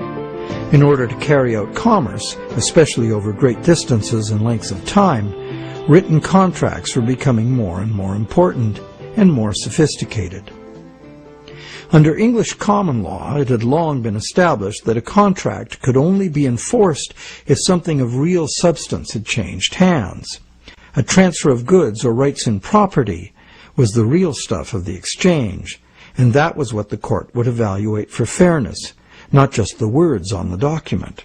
In order to carry out commerce, especially over great distances and lengths of time, written contracts were becoming more and more important and more sophisticated. Under English common law, it had long been established that a contract could only be enforced if something of real substance had changed hands. A transfer of goods or rights in property was the real stuff of the exchange, and that was what the court would evaluate for fairness, not just the words on the document.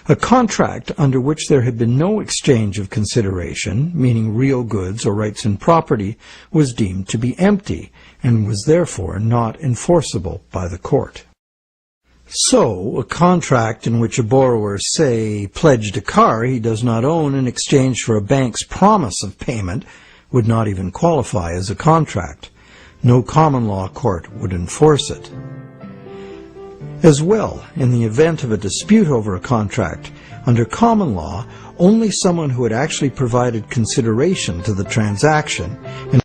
A contract under which there had been no exchange of consideration, meaning real goods or rights in property, was deemed to be empty and was therefore not enforceable by the court. So, a contract in which a borrower, say, pledged a car he does not own in exchange for a bank's promise of payment would not even qualify as a contract. No common law court would enforce it. As well, in the event of a dispute over a contract, under common law, only someone who had actually provided consideration to the transaction, in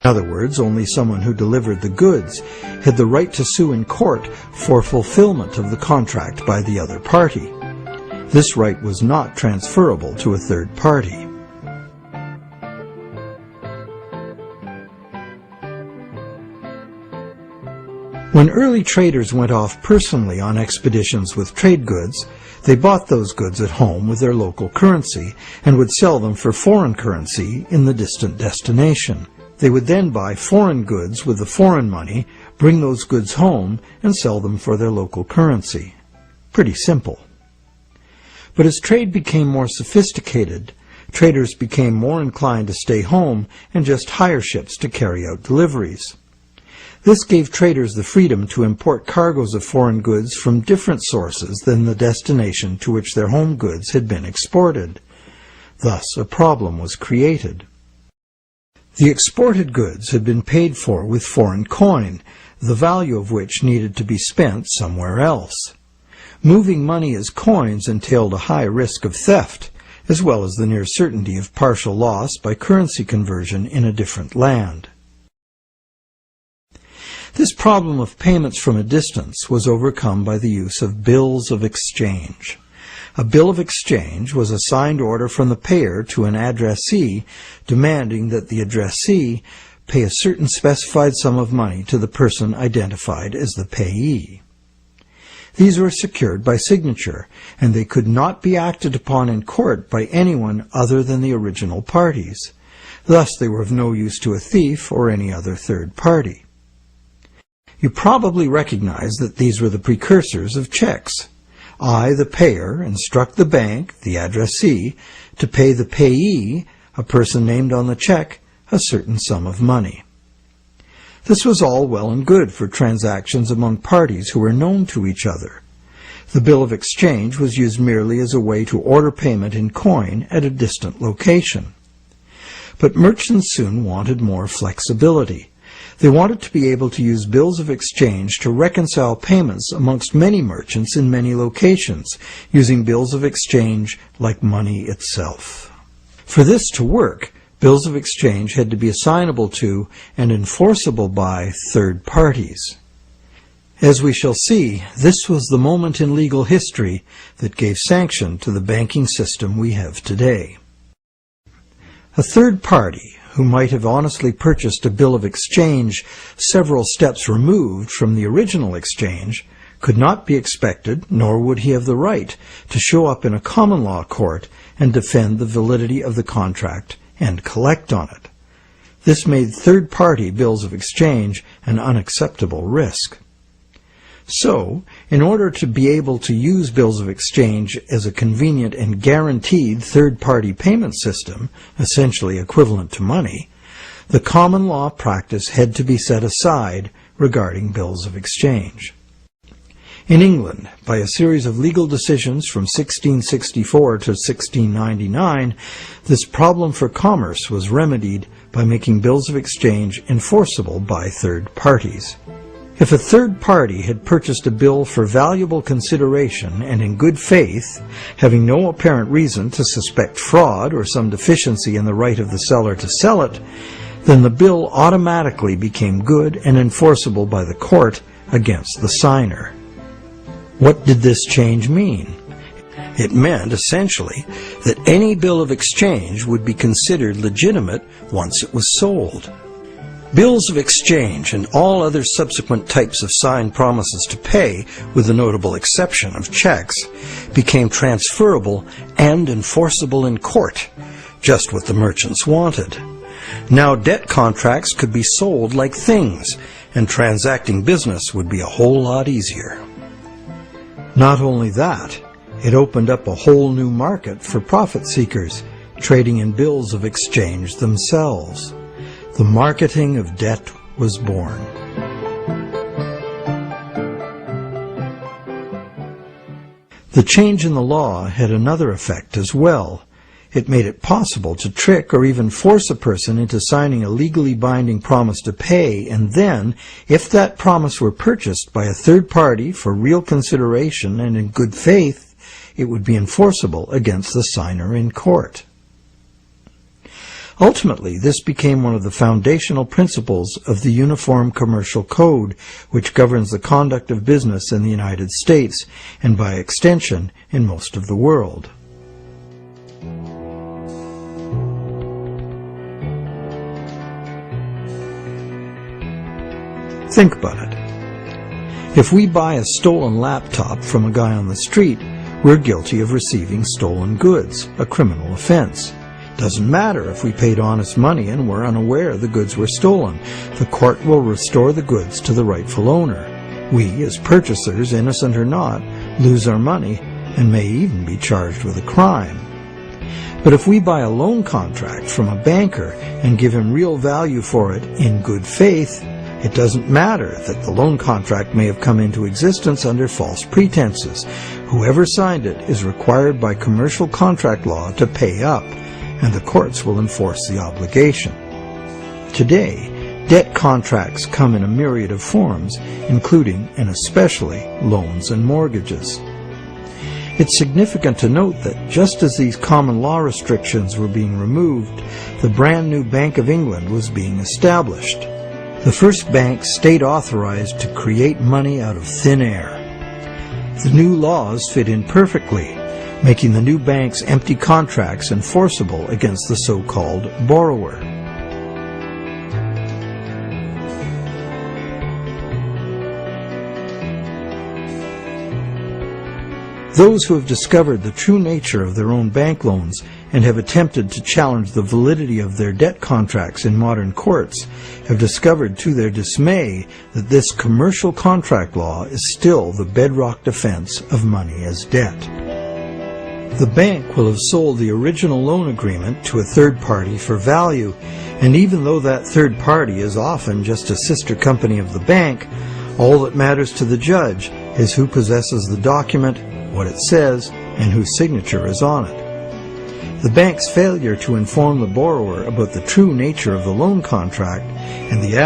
other words, only someone who delivered the goods, had the right to sue in court for fulfillment of the contract by the other party. This right was not transferable to a third party. When early traders went off personally on expeditions with trade goods, they bought those goods at home with their local currency and would sell them for foreign currency in the distant destination. They would then buy foreign goods with the foreign money, bring those goods home, and sell them for their local currency. Pretty simple. But as trade became more sophisticated, traders became more inclined to stay home and just hire ships to carry out deliveries. This gave traders the freedom to import cargoes of foreign goods from different sources than the destination to which their home goods had been exported. Thus, a problem was created. The exported goods had been paid for with foreign coin, the value of which needed to be spent somewhere else. Moving money as coins entailed a high risk of theft, as well as the near certainty of partial loss by currency conversion in a different land. This problem of payments from a distance was overcome by the use of bills of exchange. A bill of exchange was a signed order from the payer to an addressee demanding that the addressee pay a certain specified sum of money to the person identified as the payee. These were secured by signature, and they could not be acted upon in court by anyone other than the original parties. Thus they were of no use to a thief or any other third party. You probably recognize that these were the precursors of checks. I, the payer, instruct the bank, the addressee, to pay the payee, a person named on the check, a certain sum of money. This was all well and good for transactions among parties who were known to each other. The bill of exchange was used merely as a way to order payment in coin at a distant location. But merchants soon wanted more flexibility. They wanted to be able to use bills of exchange to reconcile payments amongst many merchants in many locations, using bills of exchange like money itself. For this to work, bills of exchange had to be assignable to and enforceable by third parties. As we shall see, this was the moment in legal history that gave sanction to the banking system we have today. A third party, who might have honestly purchased a bill of exchange several steps removed from the original exchange, could not be expected, nor would he have the right, to show up in a common law court and defend the validity of the contract and collect on it. This made third-party bills of exchange an unacceptable risk. So, in order to be able to use bills of exchange as a convenient and guaranteed third-party payment system, essentially equivalent to money, the common law practice had to be set aside regarding bills of exchange. In England, by a series of legal decisions from 1664 to 1699, this problem for commerce was remedied by making bills of exchange enforceable by third parties. If a third party had purchased a bill for valuable consideration and in good faith, having no apparent reason to suspect fraud or some deficiency in the right of the seller to sell it, then the bill automatically became good and enforceable by the court against the signer. What did this change mean? It meant, essentially, that any bill of exchange would be considered legitimate once it was sold. Bills of exchange and all other subsequent types of signed promises to pay, with the notable exception of checks, became transferable and enforceable in court, just what the merchants wanted. Now debt contracts could be sold like things, and transacting business would be a whole lot easier. Not only that, it opened up a whole new market for profit seekers, trading in bills of exchange themselves. The marketing of debt was born. The change in the law had another effect as well. It made it possible to trick or even force a person into signing a legally binding promise to pay, and then, if that promise were purchased by a third party for real consideration and in good faith, it would be enforceable against the signer in court. Ultimately, this became one of the foundational principles of the Uniform Commercial Code, which governs the conduct of business in the United States, and by extension, in most of the world. Think about it. If we buy a stolen laptop from a guy on the street, we're guilty of receiving stolen goods, a criminal offense. Doesn't matter if we paid honest money and were unaware the goods were stolen. The court will restore the goods to the rightful owner. We, as purchasers, innocent or not, lose our money and may even be charged with a crime. But if we buy a loan contract from a banker and give him real value for it in good faith, it doesn't matter that the loan contract may have come into existence under false pretenses. Whoever signed it is required by commercial contract law to pay up, and the courts will enforce the obligation. Today, debt contracts come in a myriad of forms, including and especially loans and mortgages. It's significant to note that just as these common law restrictions were being removed, the brand new Bank of England was being established. The first bank state-authorized to create money out of thin air. The new laws fit in perfectly, making the new bank's empty contracts enforceable against the so-called borrower. Those who have discovered the true nature of their own bank loans and have attempted to challenge the validity of their debt contracts in modern courts have discovered to their dismay that this commercial contract law is still the bedrock defense of money as debt. The bank will have sold the original loan agreement to a third party for value, and even though that third party is often just a sister company of the bank, all that matters to the judge is who possesses the document, what it says, and whose signature is on it. The bank's failure to inform the borrower about the true nature of the loan contract and the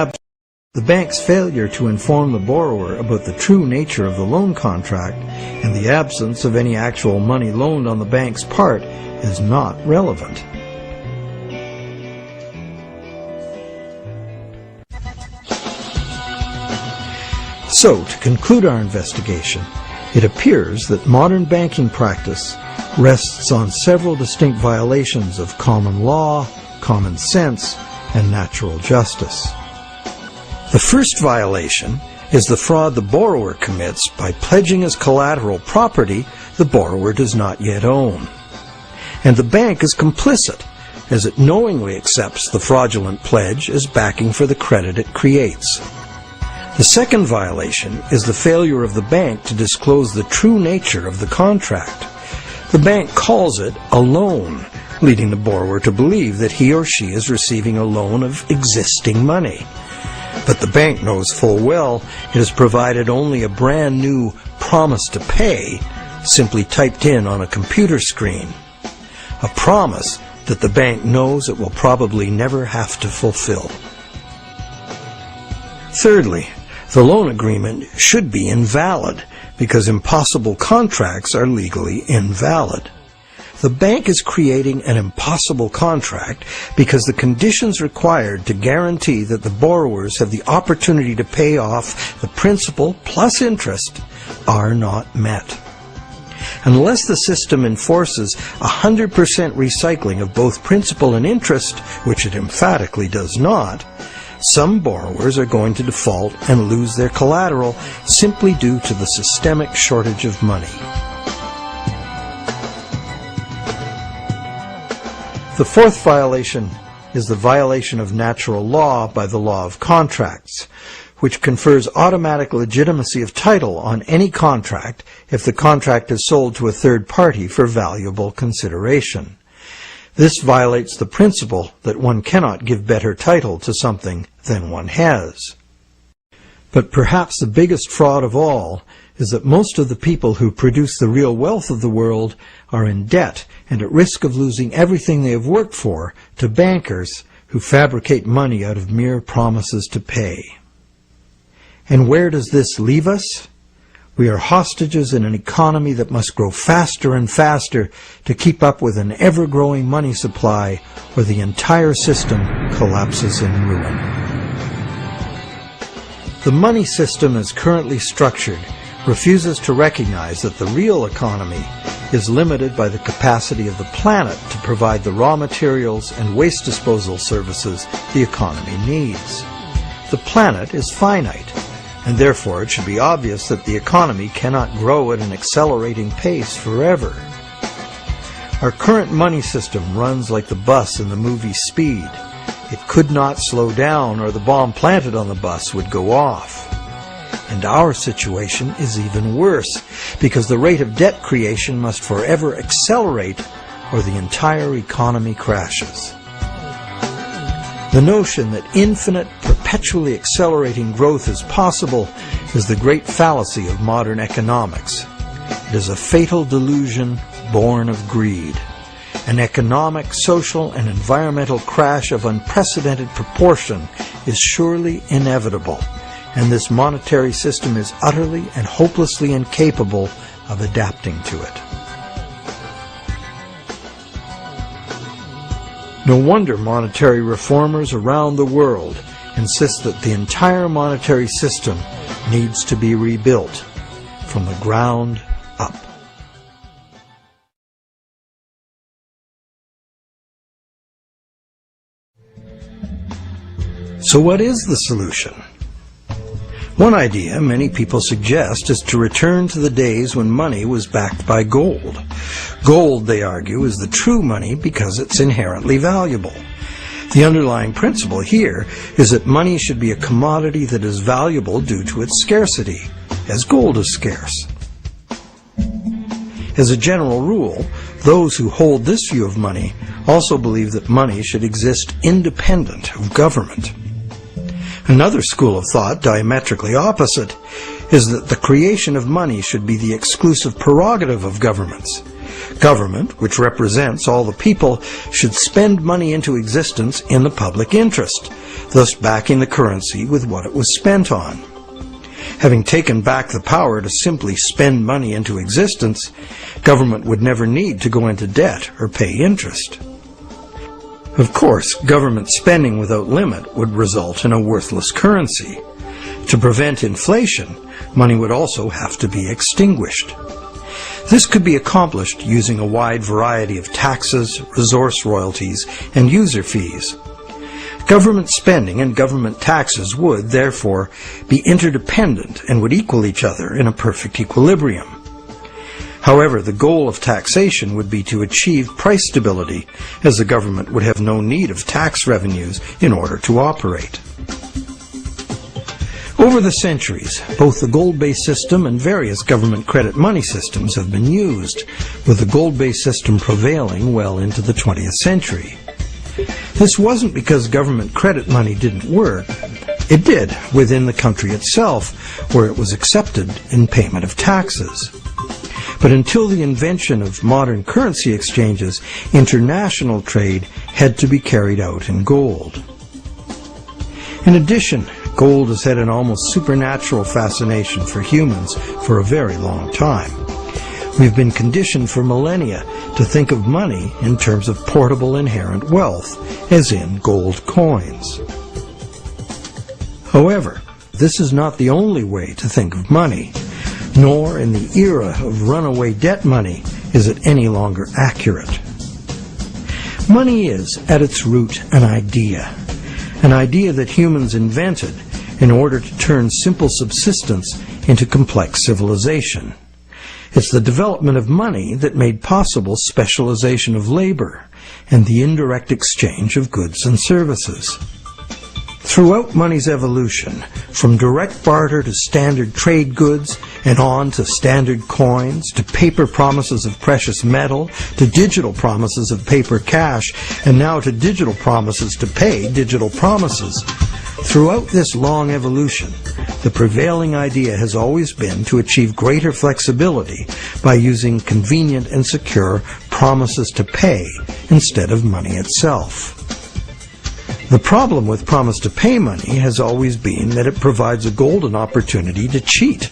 absence of any actual money loaned on the bank's part is not relevant. So, to conclude our investigation, it appears that modern banking practice rests on several distinct violations of common law, common sense, and natural justice. The first violation is the fraud the borrower commits by pledging as collateral property the borrower does not yet own. And the bank is complicit, as it knowingly accepts the fraudulent pledge as backing for the credit it creates. The second violation is the failure of the bank to disclose the true nature of the contract. The bank calls it a loan, leading the borrower to believe that he or she is receiving a loan of existing money. But the bank knows full well it has provided only a brand new promise to pay, simply typed in on a computer screen. A promise that the bank knows it will probably never have to fulfill. Thirdly, the loan agreement should be invalid, because impossible contracts are legally invalid. The bank is creating an impossible contract because the conditions required to guarantee that the borrowers have the opportunity to pay off the principal plus interest are not met. Unless the system enforces 100% recycling of both principal and interest, which it emphatically does not, some borrowers are going to default and lose their collateral simply due to the systemic shortage of money. The fourth violation is the violation of natural law by the law of contracts, which confers automatic legitimacy of title on any contract if the contract is sold to a third party for valuable consideration. This violates the principle that one cannot give better title to something than one has. But perhaps the biggest fraud of all is that most of the people who produce the real wealth of the world are in debt and at risk of losing everything they have worked for to bankers who fabricate money out of mere promises to pay. And where does this leave us? We are hostages in an economy that must grow faster and faster to keep up with an ever-growing money supply, or the entire system collapses in ruin. The money system as currently structured refuses to recognize that the real economy is limited by the capacity of the planet to provide the raw materials and waste disposal services the economy needs. The planet is finite, and therefore it should be obvious that the economy cannot grow at an accelerating pace forever. Our current money system runs like the bus in the movie Speed. It could not slow down, or the bomb planted on the bus would go off. And our situation is even worse, because the rate of debt creation must forever accelerate, or the entire economy crashes. The notion that infinite, perpetually accelerating growth is possible is the great fallacy of modern economics. It is a fatal delusion born of greed. An economic, social, and environmental crash of unprecedented proportion is surely inevitable, and this monetary system is utterly and hopelessly incapable of adapting to it. No wonder monetary reformers around the world insist that the entire monetary system needs to be rebuilt from the ground up. So what is the solution? One idea many people suggest is to return to the days when money was backed by gold. Gold, they argue, is the true money because it's inherently valuable. The underlying principle here is that money should be a commodity that is valuable due to its scarcity, as gold is scarce. As a general rule, those who hold this view of money also believe that money should exist independent of government. Another school of thought, diametrically opposite, is that the creation of money should be the exclusive prerogative of governments. Government, which represents all the people, should spend money into existence in the public interest, thus backing the currency with what it was spent on. Having taken back the power to simply spend money into existence, government would never need to go into debt or pay interest. Of course, government spending without limit would result in a worthless currency. To prevent inflation, money would also have to be extinguished. This could be accomplished using a wide variety of taxes, resource royalties, and user fees. Government spending and government taxes would, therefore, be interdependent and would equal each other in a perfect equilibrium. However, the goal of taxation would be to achieve price stability, as the government would have no need of tax revenues in order to operate. Over the centuries, both the gold-based system and various government credit money systems have been used, with the gold-based system prevailing well into the 20th century. This wasn't because government credit money didn't work. It did within the country itself, where it was accepted in payment of taxes. But until the invention of modern currency exchanges, international trade had to be carried out in gold. In addition, gold has had an almost supernatural fascination for humans for a very long time. We've been conditioned for millennia to think of money in terms of portable inherent wealth, as in gold coins. However, this is not the only way to think of money, nor in the era of runaway debt money is it any longer accurate. Money is, at its root, an idea that humans invented in order to turn simple subsistence into complex civilization. It's the development of money that made possible specialization of labor and the indirect exchange of goods and services. Throughout money's evolution, from direct barter to standard trade goods, and on to standard coins, to paper promises of precious metal, to digital promises of paper cash, and now to digital promises to pay digital promises. Throughout this long evolution, the prevailing idea has always been to achieve greater flexibility by using convenient and secure promises to pay instead of money itself. The problem with promise to pay money has always been that it provides a golden opportunity to cheat,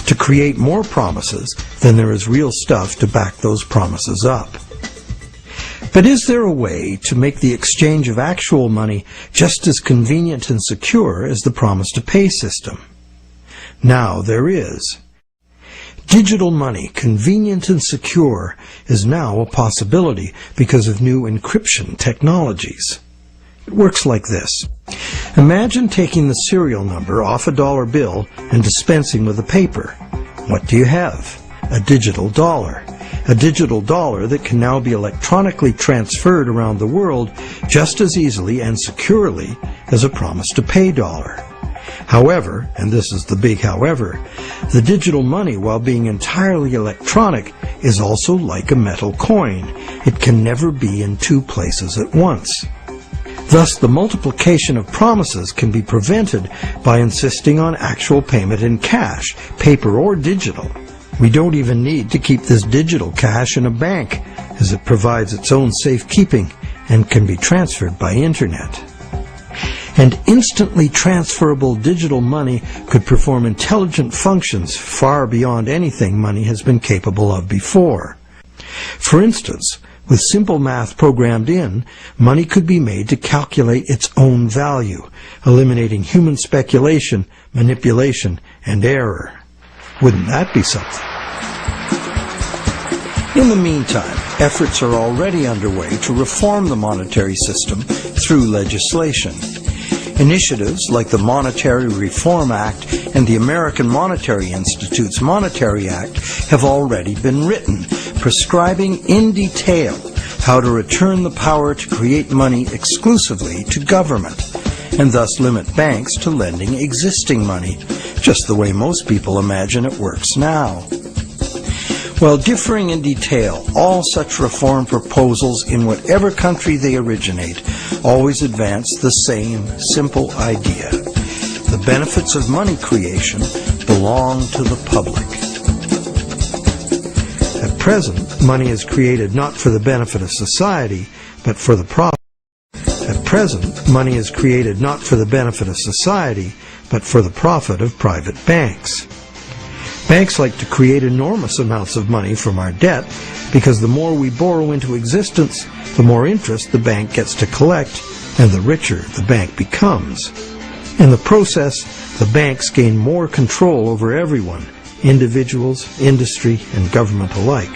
to create more promises than there is real stuff to back those promises up. But is there a way to make the exchange of actual money just as convenient and secure as the promise to pay system? Now there is. Digital money, convenient and secure, is now a possibility because of new encryption technologies. It works like this. Imagine taking the serial number off a dollar bill and dispensing with the paper. What do you have? A digital dollar. A digital dollar that can now be electronically transferred around the world just as easily and securely as a promise-to-pay dollar. However, and this is the big however, the digital money, while being entirely electronic, is also like a metal coin. It can never be in two places at once. Thus, the multiplication of promises can be prevented by insisting on actual payment in cash, paper or digital. We don't even need to keep this digital cash in a bank, as it provides its own safekeeping and can be transferred by internet. And instantly transferable digital money could perform intelligent functions far beyond anything money has been capable of before. For instance, with simple math programmed in, money could be made to calculate its own value, eliminating human speculation, manipulation, and error. Wouldn't that be something? In the meantime, efforts are already underway to reform the monetary system through legislation. Initiatives like the Monetary Reform Act and the American Monetary Institute's Monetary Act have already been written, prescribing in detail how to return the power to create money exclusively to government, and thus limit banks to lending existing money, just the way most people imagine it works now. While differing in detail, all such reform proposals in whatever country they originate always advance the same simple idea. The benefits of money creation belong to the public. At present, money is created not for the benefit of society, but for the profit. At present, money is created not for the benefit of society, but for the profit of private banks. Banks like to create enormous amounts of money from our debt because the more we borrow into existence, the more interest the bank gets to collect, and the richer the bank becomes. In the process, the banks gain more control over everyone, individuals, industry, and government alike.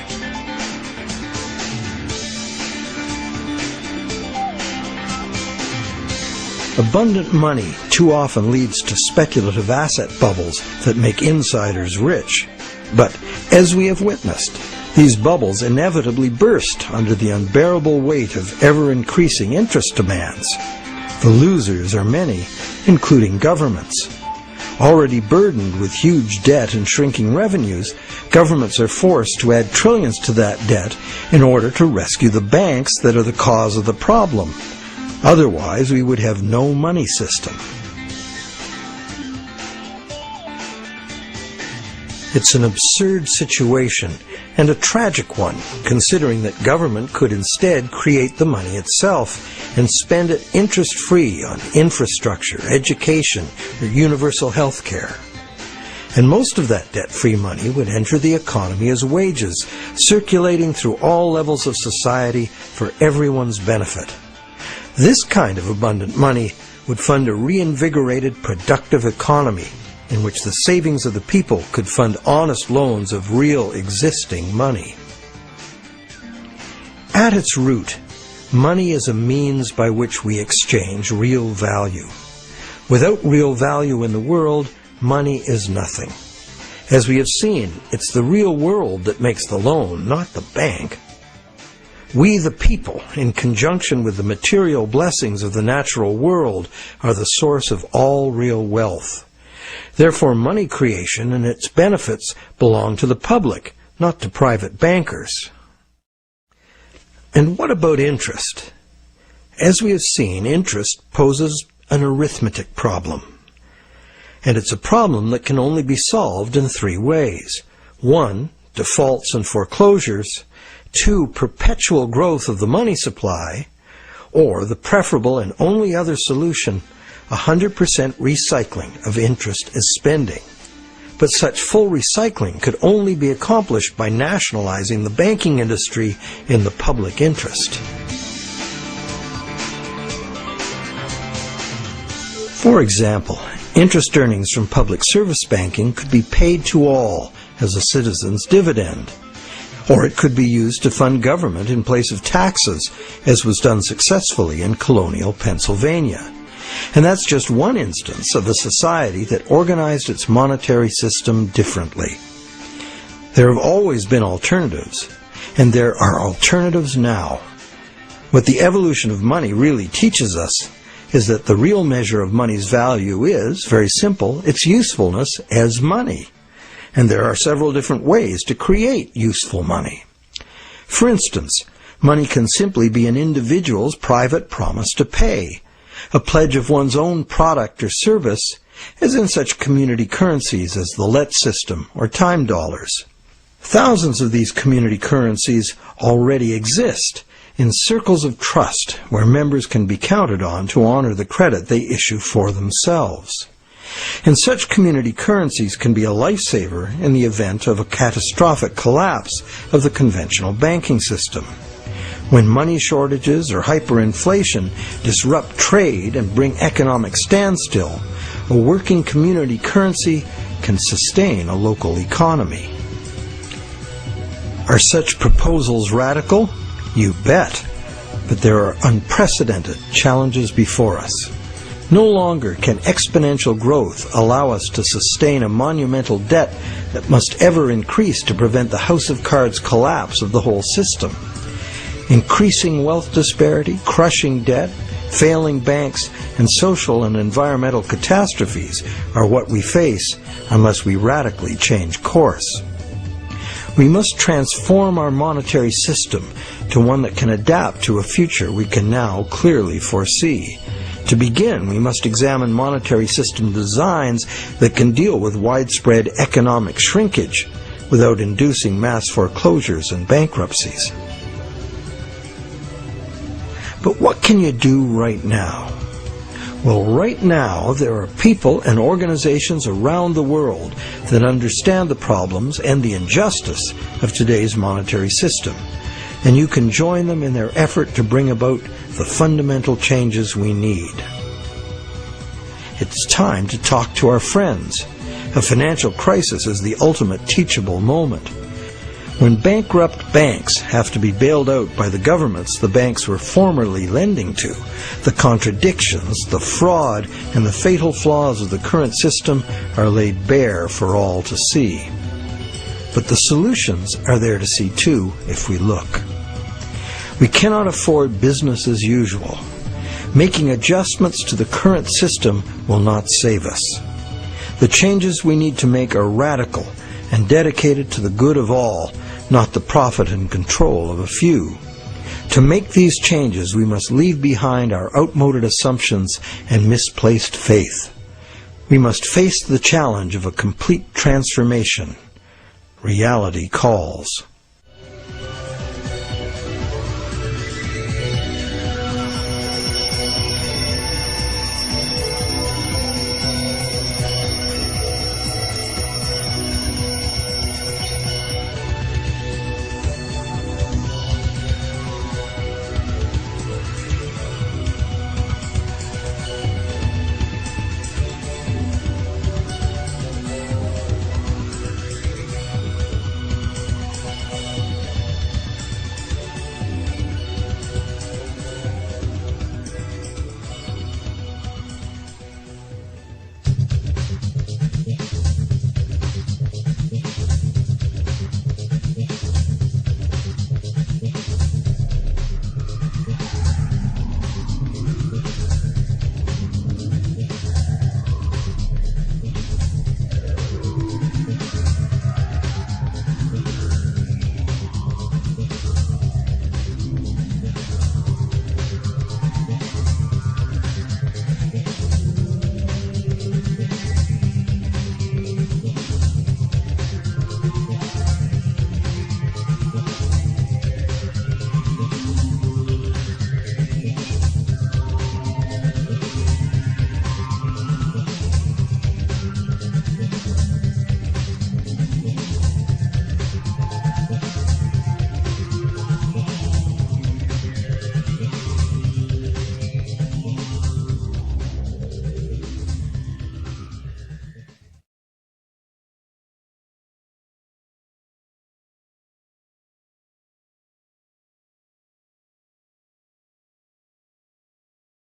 Abundant money too often leads to speculative asset bubbles that make insiders rich. But, as we have witnessed, these bubbles inevitably burst under the unbearable weight of ever-increasing interest demands. The losers are many, including governments. Already burdened with huge debt and shrinking revenues, governments are forced to add trillions to that debt in order to rescue the banks that are the cause of the problem. Otherwise, we would have no money system. It's an absurd situation, and a tragic one, considering that government could instead create the money itself and spend it interest-free on infrastructure, education, or universal health care. And most of that debt-free money would enter the economy as wages, circulating through all levels of society for everyone's benefit. This kind of abundant money would fund a reinvigorated, productive economy in which the savings of the people could fund honest loans of real existing money. At its root, money is a means by which we exchange real value. Without real value in the world, money is nothing. As we have seen, it's the real world that makes the loan, not the bank. We the people, in conjunction with the material blessings of the natural world, are the source of all real wealth. Therefore, money creation and its benefits belong to the public, not to private bankers. And what about interest? As we have seen, interest poses an arithmetic problem. And it's a problem that can only be solved in three ways. 1, defaults and foreclosures. 2, perpetual growth of the money supply. Or the preferable and only other solution, 100% recycling of interest as spending. But such full recycling could only be accomplished by nationalizing the banking industry in the public interest. For example, interest earnings from public service banking could be paid to all as a citizen's dividend. Or it could be used to fund government in place of taxes, as was done successfully in colonial Pennsylvania. And that's just one instance of a society that organized its monetary system differently. There have always been alternatives, and there are alternatives now. What the evolution of money really teaches us is that the real measure of money's value is, very simple, its usefulness as money. And there are several different ways to create useful money. For instance, money can simply be an individual's private promise to pay, a pledge of one's own product or service, as in such community currencies as the let system or time dollars. Thousands of these community currencies already exist in circles of trust where members can be counted on to honor the credit they issue for themselves. And such community currencies can be a lifesaver in the event of a catastrophic collapse of the conventional banking system. When money shortages or hyperinflation disrupt trade and bring economic standstill, a working community currency can sustain a local economy. Are such proposals radical? You bet. But there are unprecedented challenges before us. No longer can exponential growth allow us to sustain a monumental debt that must ever increase to prevent the house of cards collapse of the whole system. Increasing wealth disparity, crushing debt, failing banks, and social and environmental catastrophes are what we face unless we radically change course. We must transform our monetary system to one that can adapt to a future we can now clearly foresee. To begin, we must examine monetary system designs that can deal with widespread economic shrinkage without inducing mass foreclosures and bankruptcies. But what can you do right now? Well, right now there are people and organizations around the world that understand the problems and the injustice of today's monetary system, and you can join them in their effort to bring about the fundamental changes we need. It's time to talk to our friends. A financial crisis is the ultimate teachable moment. When bankrupt banks have to be bailed out by the governments the banks were formerly lending to, the contradictions, the fraud, and the fatal flaws of the current system are laid bare for all to see. But the solutions are there to see too if we look. We cannot afford business as usual. Making adjustments to the current system will not save us. The changes we need to make are radical and dedicated to the good of all, not the profit and control of a few. To make these changes, we must leave behind our outmoded assumptions and misplaced faith. We must face the challenge of a complete transformation. Reality calls.